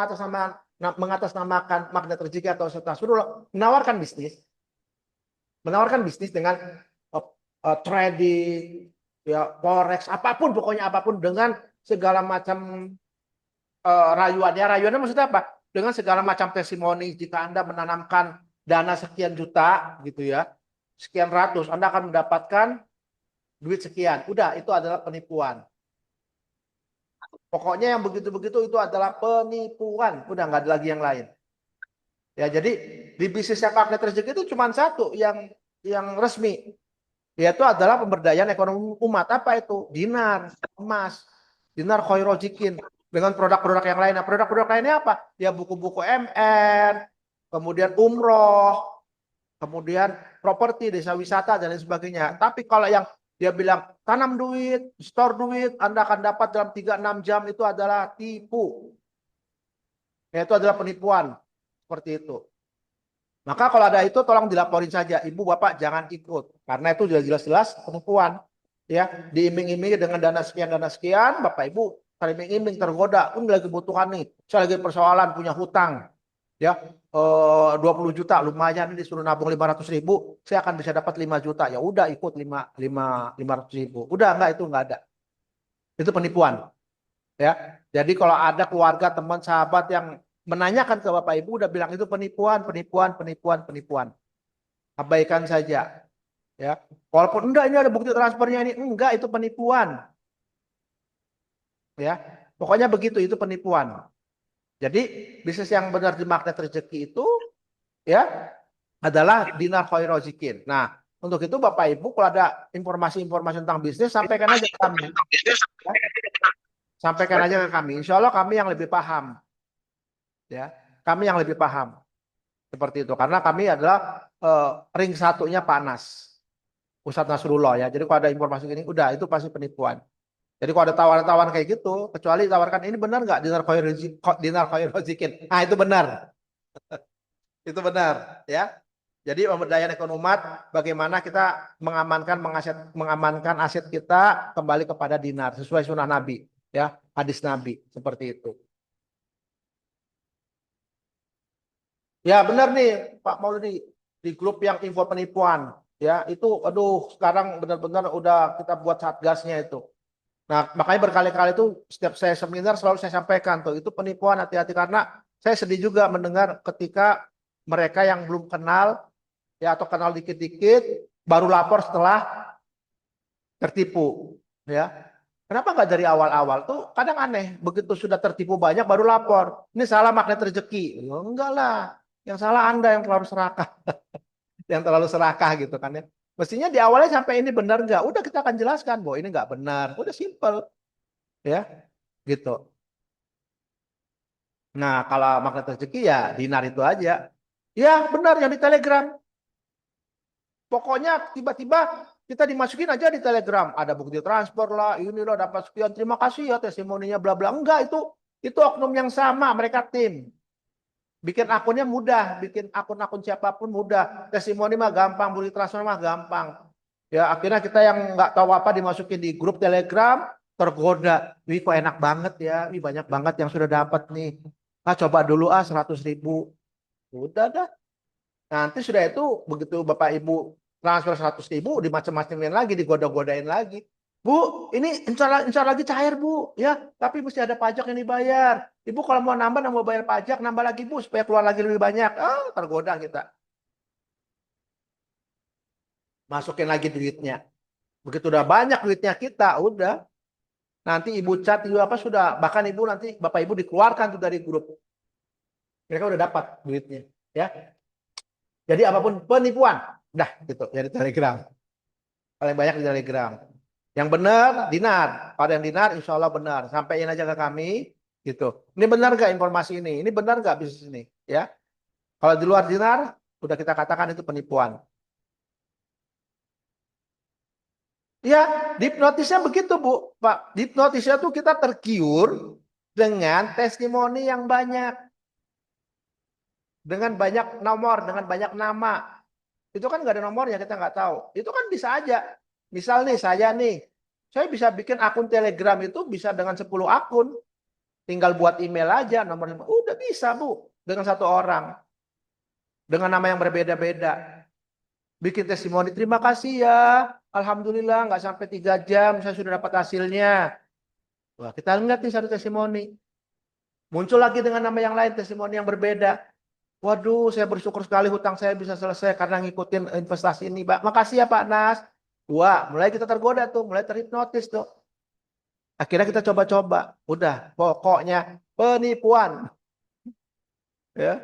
mengatasnamakan magnet rezeki atau setas, suruh menawarkan bisnis dengan trading, ya forex, apapun pokoknya apapun dengan segala macam rayuannya. Rayuannya maksudnya apa? Dengan segala macam testimoni. Jika Anda menanamkan dana sekian juta, gitu ya, sekian ratus, Anda akan mendapatkan duit sekian. Udah, itu adalah penipuan. Pokoknya yang begitu-begitu itu adalah penipuan. Udah nggak ada lagi yang lain. Ya, jadi di bisnis yang magnet rezeki itu cuma satu yang resmi, yaitu adalah pemberdayaan ekonomi umat. Apa itu? Dinar, emas, dinar khairojikin dengan produk-produk yang lain. Nah, produk-produk lainnya apa? Ya buku-buku MR, kemudian umroh, kemudian properti, desa wisata dan lain sebagainya. Tapi kalau yang dia bilang tanam duit, store duit, Anda akan dapat dalam 3-6 jam, itu adalah tipu. Itu adalah penipuan. Seperti itu. Maka kalau ada itu tolong dilaporin saja. Ibu bapak jangan ikut. Karena itu sudah jelas-jelas penipuan. Ya, diiming-imingi dengan dana sekian, bapak ibu iming-iming tergoda. Ini lagi butuhan nih. Saya lagi persoalan punya hutang. Ya, 20 juta lumayan, ini disuruh nabung 500.000, saya akan bisa dapat 5 juta. Ya udah ikut 500.000. Udah enggak, itu enggak ada. Itu penipuan. Ya. Jadi kalau ada keluarga, teman, sahabat yang menanyakan ke Bapak Ibu udah bilang itu penipuan, penipuan, penipuan, penipuan. Abaikan saja. Ya. Walaupun enggak ini ada bukti transfernya ini, enggak itu penipuan. Ya. Pokoknya begitu itu penipuan. Jadi bisnis yang benar di magnet rezeki itu ya adalah dinar khairozikin. Nah, untuk itu Bapak Ibu kalau ada informasi-informasi tentang bisnis sampaikan aja ke kami. Ya. Sampaikan aja ke kami. Insya Allah kami yang lebih paham. Ya, kami yang lebih paham. Seperti itu. Karena kami adalah ring satunya Panas. Ustadz Nasrullah ya. Jadi kalau ada informasi ini, udah itu pasti penipuan. Jadi kalau ada tawaran-tawaran kayak gitu, kecuali tawarkan ini benar nggak dinar khairozikin. Nah itu benar. Itu benar ya. Jadi pemberdayaan ekonomi umat, bagaimana kita mengamankan aset kita kembali kepada dinar sesuai sunnah Nabi, ya hadis Nabi seperti itu. Ya benar nih Pak Maulidi di grup yang info penipuan, ya itu, aduh sekarang benar-benar udah kita buat satgasnya itu. Nah makanya berkali-kali itu setiap saya seminar selalu saya sampaikan tuh itu penipuan, hati-hati karena saya sedih juga mendengar ketika mereka yang belum kenal ya atau kenal dikit-dikit baru lapor setelah tertipu ya. Kenapa nggak dari awal-awal tuh kadang aneh begitu sudah tertipu banyak baru lapor ini salah magnet rezeki. Ya, enggak lah, yang salah Anda yang terlalu serakah yang terlalu serakah gitu kan ya. Mestinya di awalnya sampai ini benar nggak udah kita akan jelaskan bahwa ini nggak benar, udah simple ya gitu. Nah kalau magnet rezeki ya dinar itu aja ya benar yang di Telegram. Pokoknya tiba-tiba kita dimasukin aja di Telegram, ada bukti transfer lah, ini loh dapat sekian, terima kasih ya testimoninya bla bla. Enggak, itu oknum yang sama, mereka tim. Bikin akunnya mudah, bikin akun-akun siapapun mudah. Testimoni mah gampang, bukti transfer mah gampang. Ya akhirnya kita yang nggak tahu apa dimasukin di grup Telegram, tergoda. Wih kok enak banget ya, wih banyak banget yang sudah dapat nih. Ah coba dulu 100.000. Udah dah. Nanti sudah itu begitu Bapak Ibu transfer 100.000 dimacem-macemin lagi, digoda-godain lagi. Bu, ini insya lagi cair Bu, ya. Tapi mesti ada pajak yang dibayar. Ibu kalau mau nambah, mau bayar pajak, nambah lagi Bu supaya keluar lagi lebih banyak. Ah, tergoda kita. Masukin lagi duitnya. Begitu udah banyak duitnya kita, udah. Nanti Ibu chat, Ibu apa sudah. Bahkan Ibu nanti Bapak Ibu dikeluarkan tuh dari grup. Mereka udah dapat duitnya, ya. Jadi apapun penipuan, dah gitu dari Telegram. Paling banyak di Telegram. Yang benar dinar, pada yang dinar insya Allah benar. Sampaikan aja ke kami, gitu. Ini benar nggak informasi ini? Ini benar nggak bisnis ini? Ya, kalau di luar dinar, sudah kita katakan itu penipuan. Ya, hipnotisnya begitu Bu, Pak. Hipnotisnya tuh kita tergiur dengan testimoni yang banyak. Dengan banyak nomor, dengan banyak nama. Itu kan nggak ada nomornya, kita nggak tahu. Itu kan bisa aja. Misal nih, saya bisa bikin akun Telegram itu bisa dengan 10 akun. Tinggal buat email aja, nomornya. Udah bisa, Bu. Dengan satu orang. Dengan nama yang berbeda-beda. Bikin testimoni, terima kasih ya. Alhamdulillah, nggak sampai 3 jam, saya sudah dapat hasilnya. Wah, kita lihat nih satu testimoni. Muncul lagi dengan nama yang lain, testimoni yang berbeda. Waduh, saya bersyukur sekali hutang saya bisa selesai karena ngikutin investasi ini, Pak. Makasih ya Pak Nas. Wah, mulai kita tergoda tuh, mulai terhipnotis tuh. Akhirnya kita coba-coba. Udah, pokoknya penipuan. Ya.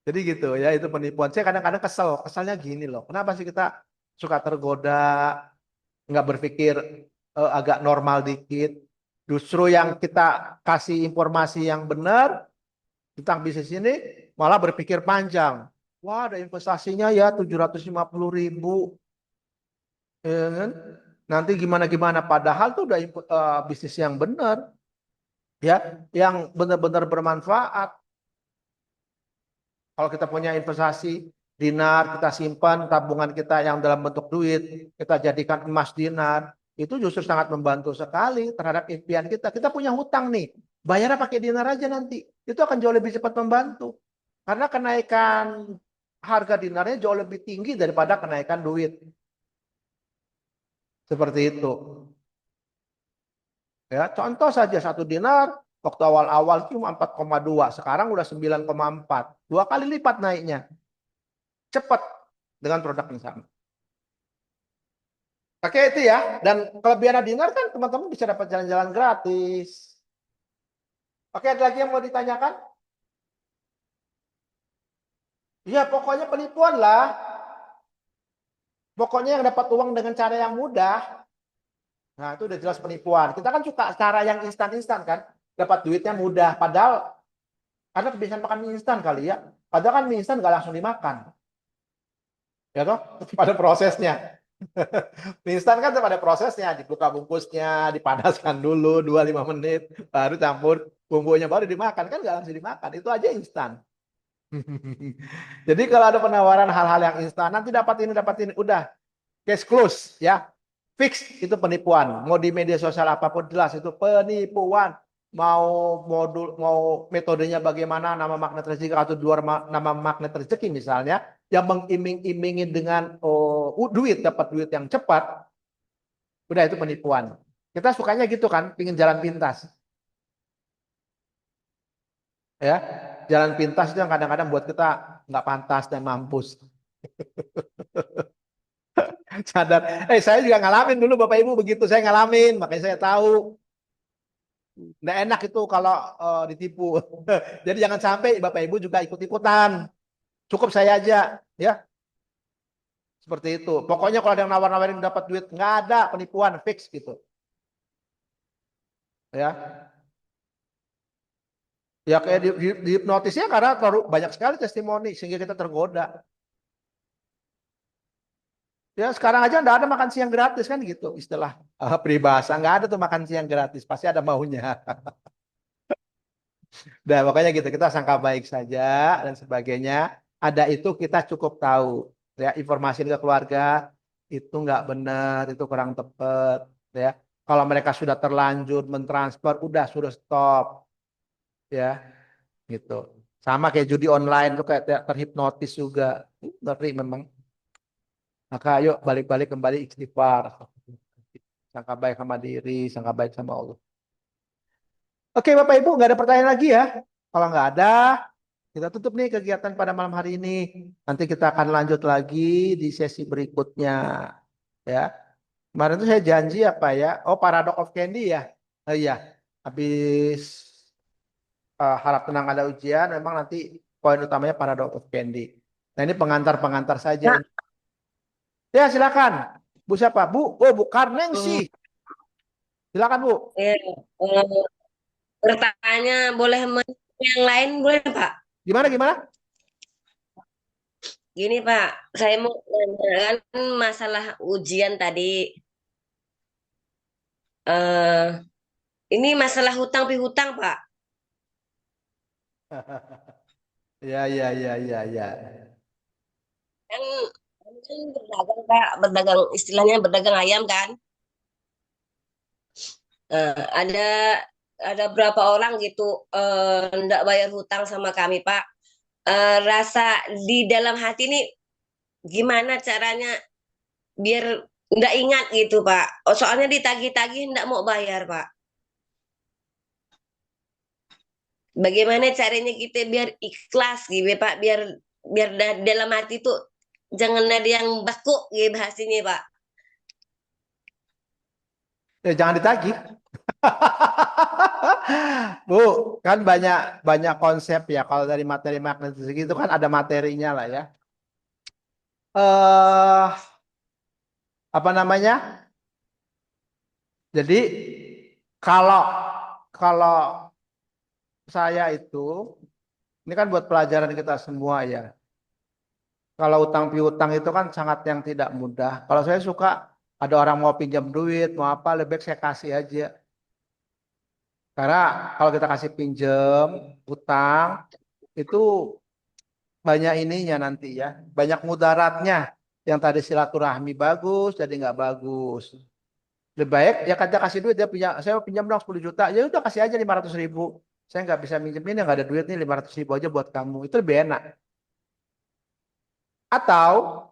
Jadi gitu ya, itu penipuan. Saya kadang-kadang kesel. Keselnya gini loh. Kenapa sih kita suka tergoda, nggak berpikir agak normal dikit. Justru yang kita kasih informasi yang benar tentang bisnis ini malah berpikir panjang. Wah, ada investasinya ya 750.000. Ya kan? Nanti gimana-gimana padahal tuh udah bisnis yang benar. Ya, yang benar-benar bermanfaat. Kalau kita punya investasi dinar, kita simpan tabungan kita yang dalam bentuk duit, kita jadikan emas dinar, itu justru sangat membantu sekali terhadap impian kita. Kita punya hutang nih, bayarnya pakai dinar aja nanti. Itu akan jauh lebih cepat membantu. Karena kenaikan harga dinarnya jauh lebih tinggi daripada kenaikan duit. Seperti itu. Ya, contoh saja 1 dinar Waktu awal-awal cuma 4,2, sekarang udah 9,4. 2 kali lipat naiknya. Cepat dengan produk yang sama. Oke itu ya. Dan kelebihan Adinar kan teman-teman bisa dapat jalan-jalan gratis. Oke, ada lagi yang mau ditanyakan? Ya pokoknya penipuan lah. Pokoknya yang dapat uang dengan cara yang mudah. Nah itu udah jelas penipuan. Kita kan suka cara yang instan-instan kan. Dapat duitnya mudah. Padahal karena kebiasaan makan mie instan kali ya. Padahal kan mie instan nggak langsung dimakan. Ya toh? Pada prosesnya. Mie instan kan pada prosesnya. Dibuka bungkusnya, dipanaskan dulu 2-5 menit. Baru campur bumbunya baru dimakan. Kan nggak langsung dimakan. Itu aja instan. Jadi kalau ada penawaran hal-hal yang instan, nanti dapat ini, udah case close ya, fix itu penipuan. Mau di media sosial apapun jelas itu penipuan. Mau modul, mau metodenya bagaimana, nama magnet rezeki atau luar nama magnet rezeki misalnya, yang mengiming-imingi dengan duit, dapat duit yang cepat, udah itu penipuan. Kita sukanya gitu kan, pingin jalan pintas. Ya, jalan pintas itu yang kadang-kadang buat kita nggak pantas dan mampus. Sadar. Saya juga ngalamin dulu Bapak Ibu begitu, saya ngalamin, makanya saya tahu. Nggak enak itu kalau ditipu. Jadi jangan sampai Bapak Ibu juga ikut-ikutan. Cukup saya aja, ya. Seperti itu. Pokoknya kalau ada yang nawar-nawarin dapat duit, nggak ada penipuan fix gitu. Ya. Ya kayak di hipnotisnya karena terlalu banyak sekali testimoni sehingga kita tergoda. Ya sekarang aja nggak ada makan siang gratis kan gitu istilah peribahasa, nggak ada tuh makan siang gratis, pasti ada maunya. Dan makanya gitu kita sangka baik saja dan sebagainya. Ada itu kita cukup tahu ya, informasi ke keluarga itu nggak benar, itu kurang tepat ya. Kalau mereka sudah terlanjur mentransfer, udah sudah stop ya gitu. Sama kayak judi online tuh kayak terhipnotis juga, ngeri memang. Maka ayo balik-balik kembali istighfar. Sangka baik sama diri, sangka baik sama Allah. Oke Bapak Ibu, nggak ada pertanyaan lagi ya? Kalau nggak ada, kita tutup nih kegiatan pada malam hari ini. Nanti kita akan lanjut lagi di sesi berikutnya. Ya, kemarin tuh saya janji apa ya? Oh, Paradox of Candy ya. Oh iya, habis harap tenang ada ujian, memang nanti poin utamanya Paradox of Candy. Nah ini pengantar-pengantar saja. Nah, Ya silakan. Bu siapa? Bu? Oh Bu Karneng sih. Silakan Bu. eh, bertanya boleh yang lain boleh Pak? Gimana gimana? Gini Pak, saya mau menanyakan masalah ujian tadi. eh ini masalah hutang pihutang Pak. Ya ya ya ya ya. Kan kan berdagang Pak, berdagang istilahnya berdagang ayam kan. Ada berapa orang gitu ndak bayar hutang sama kami Pak. Rasa di dalam hati ini gimana caranya biar ndak ingat gitu Pak. Oh, soalnya ditagih-tagih ndak mau bayar Pak. Bagaimana caranya kita biar ikhlas gitu Pak, biar biar dalam hati tuh jangan ada yang baku gitu bahasanya Pak. Ya jangan ditagih. Bu, kan banyak banyak konsep ya. Kalau dari materi magnetisme itu kan ada materinya lah ya. Eh apa namanya? Jadi kalau kalau saya itu ini kan buat pelajaran kita semua ya. Kalau utang piutang itu kan sangat yang tidak mudah. Kalau saya suka ada orang mau pinjam duit, mau apa, lebih baik saya kasih aja. Karena kalau kita kasih pinjam, utang, itu banyak ininya nanti ya. Banyak mudaratnya. Yang tadi silaturahmi bagus, jadi nggak bagus. Lebih baik ya kita kasih duit, dia punya, saya pinjam dong 10 juta, ya udah kasih aja 500.000. Saya nggak bisa minjemin, ya nggak ada duit nih 500.000 aja buat kamu. Itu lebih enak. Atau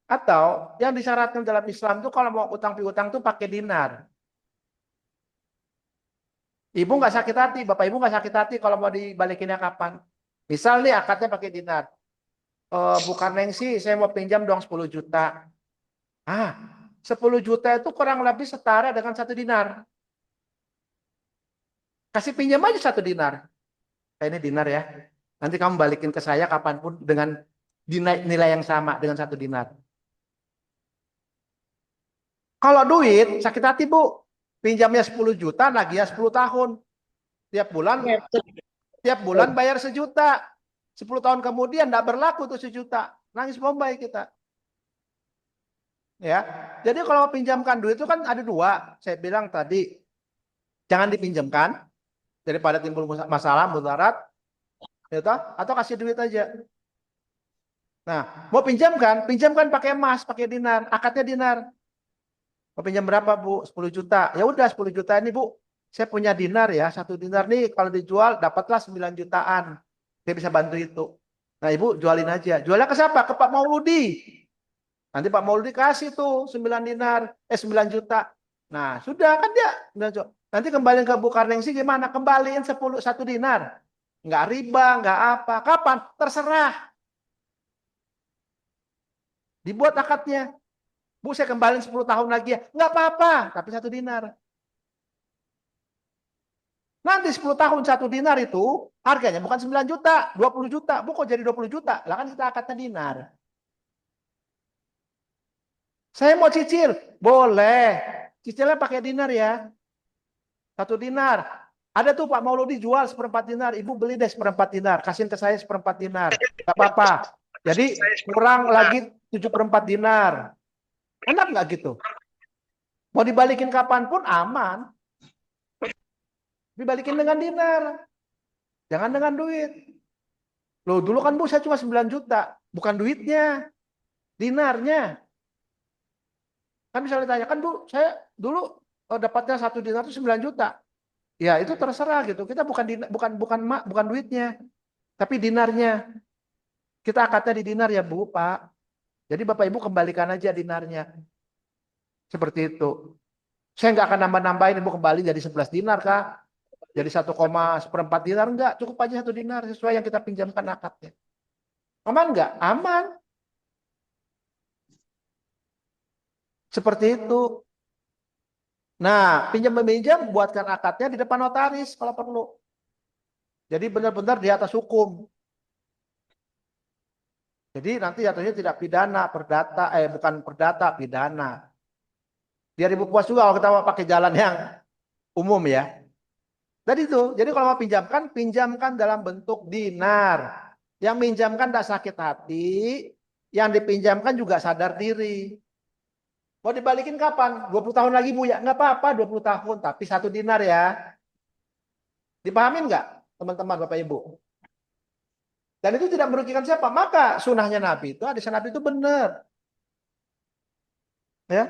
Atau yang disyaratkan dalam Islam tuh kalau mau utang piutang tuh pakai dinar. Ibu nggak sakit hati, bapak ibu nggak sakit hati kalau mau dibalikinnya kapan. Misal nih akadnya pakai dinar. Bukan Nengsi, saya mau pinjam dong 10 juta. 10 juta itu kurang lebih setara dengan 1 dinar. Kasih pinjam aja 1 dinar. Ini dinar ya. Nanti kamu balikin ke saya kapanpun dengan nilai yang sama dengan 1 dinar. Kalau duit, sakit hati Bu. Pinjamnya 10 juta, nagihnya 10 tahun. Tiap bulan Ya, betul. Tiap bulan bayar sejuta. 10 tahun kemudian tidak berlaku tuh sejuta. Nangis bombay kita. Ya. Jadi kalau pinjamkan duit itu kan ada dua. Saya bilang tadi, jangan dipinjamkan daripada timbul masalah mudarat, ya toh? Atau kasih duit aja. Nah, mau pinjamkan pakai emas, pakai dinar, akadnya dinar. Mau pinjam berapa, Bu? 10 juta. Ya udah 10 juta ini, Bu. Saya punya dinar ya, 1 dinar nih kalau dijual dapatlah 9 jutaan. Dia bisa bantu itu. Nah, Ibu jualin aja. Jualnya ke siapa? Ke Pak Mauludi. Nanti Pak Mauludi kasih tuh 9 juta. Nah, sudah kan dia. Nanti kembaliin ke Bu Karnengsi gimana? Kembaliin 1 dinar. Nggak riba, nggak apa. Kapan? Terserah. Dibuat akadnya. Bu, saya kembaliin 10 tahun lagi ya. Nggak apa-apa, tapi 1 dinar. Nanti 10 tahun 1 dinar itu harganya bukan 9 juta, 20 juta. Bu, kok jadi 20 juta? Lah kan kita akadnya dinar. Saya mau cicil. Boleh. Cicilnya pakai dinar ya. 1 dinar. Ada tuh Pak Mauludi jual 1/4 dinar. Ibu beli deh 1/4 dinar. Kasihin ke saya 1/4 dinar. Gak apa-apa. Jadi kurang lagi 7/4 dinar. Enak nggak gitu? Mau dibalikin kapanpun aman. Dibalikin dengan dinar. Jangan dengan duit. Loh, dulu kan Bu saya cuma 9 juta. Bukan duitnya. Dinarnya. Kan bisa ditanya, kan Bu saya dulu dapatnya 1 dinar itu 9 juta. Ya itu terserah gitu. Kita bukan duitnya. Tapi dinarnya. Kita akadnya di dinar ya Bu, Pak. Jadi Bapak Ibu kembalikan aja dinarnya. Seperti itu. Saya nggak akan nambah-nambahin Ibu kembali jadi 11 dinar Kak. Jadi 1,4 dinar enggak, cukup aja 1 dinar sesuai yang kita pinjamkan akadnya. Aman enggak? Aman. Seperti itu. Nah, pinjam-meminjam buatkan akadnya di depan notaris kalau perlu. Jadi benar-benar di atas hukum. Jadi nanti jatuhnya tidak pidana, perdata, bukan perdata, pidana. Biar Ibu puas juga kalau kita mau pakai jalan yang umum ya. Tadi itu, jadi kalau mau pinjamkan dalam bentuk dinar. Yang minjamkan tidak sakit hati, yang dipinjamkan juga sadar diri. Mau dibalikin kapan? 20 tahun lagi Bu ya? Nggak apa-apa 20 tahun, tapi 1 dinar ya. Dipahamin nggak teman-teman Bapak Ibu? Dan itu tidak merugikan siapa? Maka sunnahnya Nabi itu, hadis Nabi itu benar. Ya.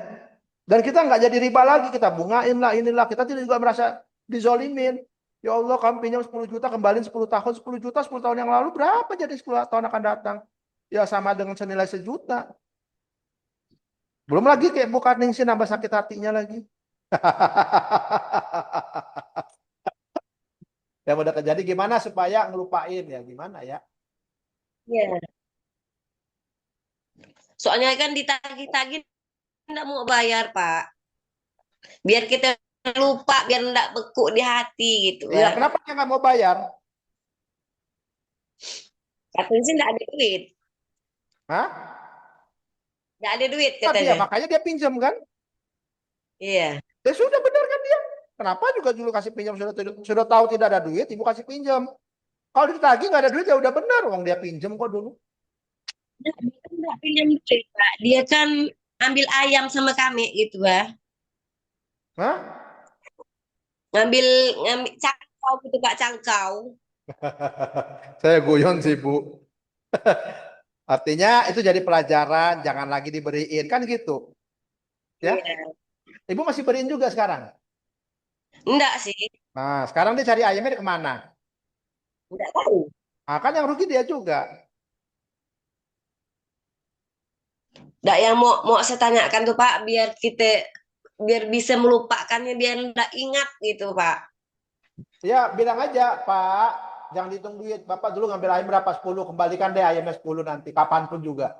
Dan kita nggak jadi riba lagi, kita bungain lah inilah. Kita tidak juga merasa dizolimin. Ya Allah, kamu pinjam 10 juta, kembaliin 10 tahun. 10 juta 10 tahun yang lalu, berapa jadi 10 tahun akan datang? Ya sama dengan senilai sejuta. Belum lagi kayak Bu Karningsi nambah sakit hatinya lagi. Ya udah terjadi gimana supaya ngelupain ya gimana ya? Ya. Soalnya kan ditagih-tagih enggak mau bayar, Pak. Biar kita lupa, biar enggak beku di hati gitu Iya, kan. kenapa dia nggak mau bayar? Katanya sih enggak ada duit. Hah? Enggak ada duit Nah, dia, katanya. makanya dia pinjam kan? Iya. Ya sudah benar kan dia? Kenapa juga dulu kasih pinjam sudah tahu tidak ada duit, ibu kasih pinjam. Kalau ditagih nggak ada duit ya udah benar, uang dia pinjam kok dulu. Dia kan enggak pinjam duit, Pak. Dia kan ambil ayam sama kami gitu, Pak. Hah? Ngambil cangkau gitu, Pak, cangkau. Saya guyon sih Bu. Artinya itu jadi pelajaran, jangan lagi diberiin kan gitu. Ya, Iya. ibu masih beriin juga sekarang. Enggak sih. Nah, sekarang dia cari ayamnya kemana? Enggak tahu. Nah, kan yang rugi dia juga. Enggak, yang mau saya tanyakan tuh, Pak, biar bisa melupakannya, biar enggak ingat gitu, Pak. Ya, bilang aja, Pak, jangan dihitung duit. Bapak dulu ngambil ayam berapa? 10, kembalikan deh ayamnya 10 nanti, kapanpun juga.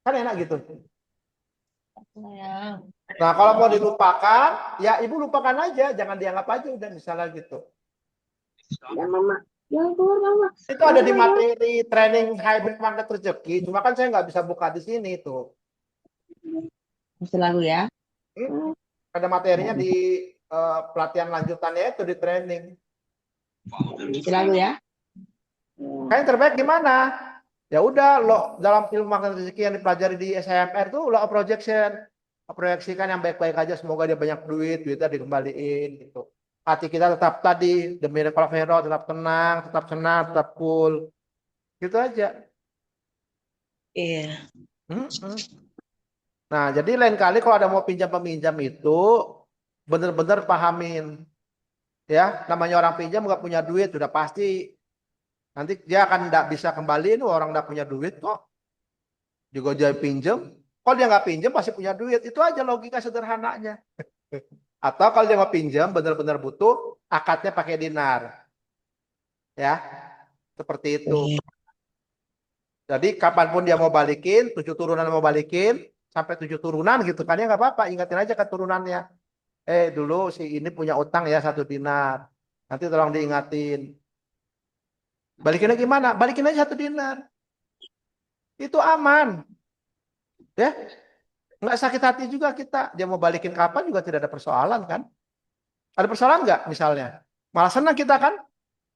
Kan enak gitu. Nah, kalau mau dilupakan, ya ibu lupakan aja, jangan dianggap aja udah misalnya gitu. Itu ada di materi training hybrid market rezeki, cuma kan saya nggak bisa buka di sini tuh. Selalu ya. Ada materinya di pelatihan lanjutannya itu di training. Selalu ya. Kayak yang terbaik gimana? Ya udah, lo dalam ilmu market rezeki yang dipelajari di SIMR tuh law of projection. Proyeksikan yang baik-baik aja, semoga dia banyak duitnya dikembaliin gitu. Hati kita tetap tadi, the miracle of hero, tetap tenang, tetap senang, tetap cool. Gitu aja. Iya. Nah, jadi lain kali kalau ada mau pinjam peminjam itu bener-bener pahamin. Ya, namanya orang pinjam nggak punya duit, sudah pasti nanti dia akan nggak bisa kembaliin, orang nggak punya duit kok. Juga dia pinjam, kalau dia nggak pinjam pasti punya duit. Itu aja logika sederhananya. Atau kalau dia mau pinjam benar-benar butuh, akadnya pakai dinar. Ya, seperti itu. Jadi kapanpun dia mau balikin, 7 turunan mau balikin, sampai 7 turunan gitu kan ya nggak apa-apa, ingatin aja ke turunannya. Dulu si ini punya utang ya 1 dinar. Nanti tolong diingatin. Balikinnya gimana? Balikin aja 1 dinar. Itu aman. Ya, nggak sakit hati juga kita. Dia mau balikin kapan juga tidak ada persoalan kan? Ada persoalan nggak misalnya? Malah senang kita kan?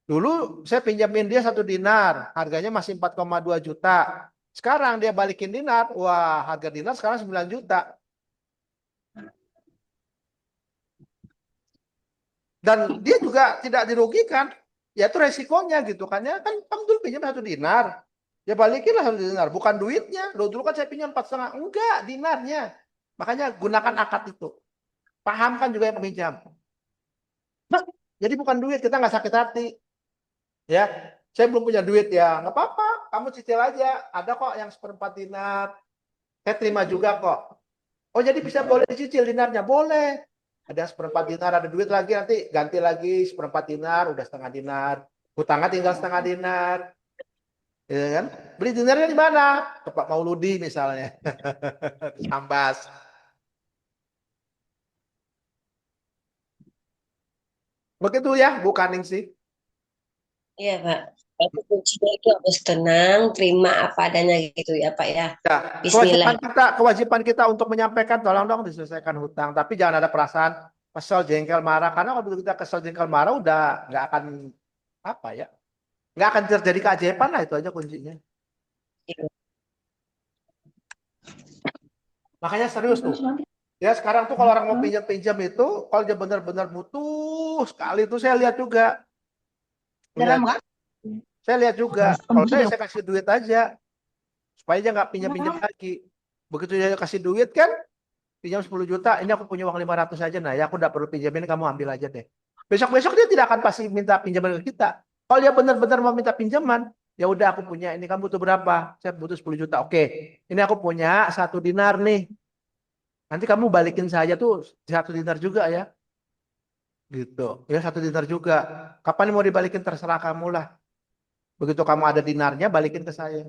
Dulu saya pinjamin dia 1 dinar, harganya masih 4,2 juta. Sekarang dia balikin dinar, wah harga dinar sekarang 9 juta. Dan dia juga tidak dirugikan, ya itu resikonya gitu kan ya. Kan kamu dulu pinjam 1 dinar, ya balikinlah 1 dinar, bukan duitnya. Dulu kan saya pinjam 4,5, enggak dinarnya. Makanya gunakan akad itu. Pahamkan juga yang peminjam. Jadi bukan duit, kita nggak sakit hati. Ya, saya belum punya duit ya, nggak apa-apa, kamu cicil aja, ada kok yang 1/4 dinar, saya terima juga kok. Oh jadi bisa boleh dicicil dinarnya, boleh. Ada 1/4 dinar, ada duit lagi nanti ganti lagi 1/4 dinar, udah 1/2 dinar, hutangnya tinggal 1/2 dinar, ya kan? Beli dinarnya di mana? Ke Pak Mauludi misalnya, Ambas. Begitu ya, Bu Kaning sih. Iya, Pak. Tapi kuncinya itu harus tenang, terima apa adanya gitu ya, Pak ya. Ya, Bismillah. kewajiban kita untuk menyampaikan, tolong dong diselesaikan hutang, tapi jangan ada perasaan kesel, jengkel, marah, karena kalau kita kesel, jengkel, marah udah nggak akan apa ya, nggak akan terjadi keajaiban lah, itu aja kuncinya. Iya. Makanya serius tuh. Ya sekarang tuh kalau orang mau pinjam itu, kalau dia benar-benar butuh sekali tuh saya lihat juga. Saya lihat juga, kalau saya kasih duit aja supaya dia nggak pinjam-pinjam lagi. Begitu dia kasih duit kan, pinjam 10 juta, ini aku punya uang 500 aja, nah ya aku nggak perlu pinjamin, kamu ambil aja deh. Besok-besok dia tidak akan pasti minta pinjaman ke kita. Kalau dia benar-benar mau minta pinjaman, ya udah aku punya ini, kamu butuh berapa? Saya butuh 10 juta. Oke, ini aku punya 1 dinar nih. Nanti kamu balikin saja tuh 1 dinar juga ya. Gitu. Ya 1 dinar juga. Kapan mau dibalikin terserah kamu lah. Begitu kamu ada dinarnya, balikin ke saya.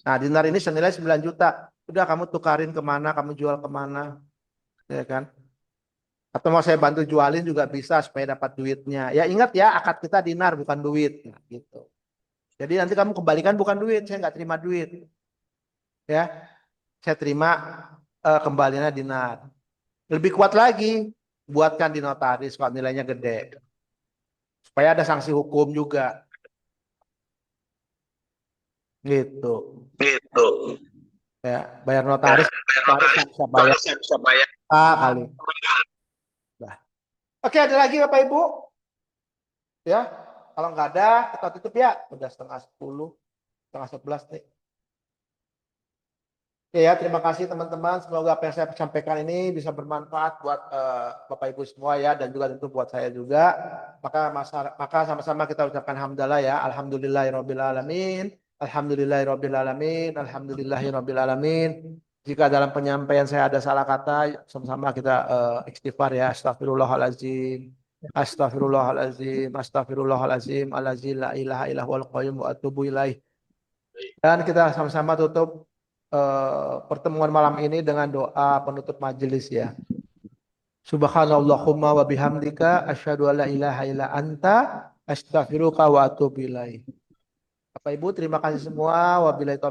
Nah, dinar ini senilai 9 juta. Udah kamu tukarin kemana, kamu jual kemana. Ya kan? Atau mau saya bantu jualin juga bisa supaya dapat duitnya. Ya ingat ya, akad kita dinar bukan duit. Nah, gitu. Jadi nanti kamu kembalikan bukan duit, saya nggak terima duit. Ya, saya terima kembaliannya dinar. Lebih kuat lagi, buatkan di notaris kalau nilainya gede. Supaya ada sanksi hukum juga. Gitu. Ya, bayar notaris, bisa bayar kali. Nah. Oke, ada lagi Bapak Ibu? Ya, kalau nggak ada, kita tutup ya. Udah 9:30, 10:30 nih. Oke ya, terima kasih teman-teman. Semoga apa yang saya sampaikan ini bisa bermanfaat buat Bapak Ibu semua ya, dan juga tentu buat saya juga. Maka sama-sama kita ucapkan hamdalah ya. Alhamdulillahirabbil alamin. Alhamdulillahirabbil alamin. Alhamdulillahirabbil alamin. Jika dalam penyampaian saya ada salah kata, sama-sama kita istighfar ya. Astagfirullahaladzim. Astaghfirullahalazim, astaghfirullahalazim, alazi la ilaha illa huwal qayyum wa atubu ilaih. Dan kita sama-sama tutup pertemuan malam ini dengan doa penutup majelis ya. Subhanallahumma wa bihamdika asyhadu an la ilaha illa anta astaghfiruka wa atubu ilaih. Bapak Ibu, terima kasih semua. Wabillahi taufiq.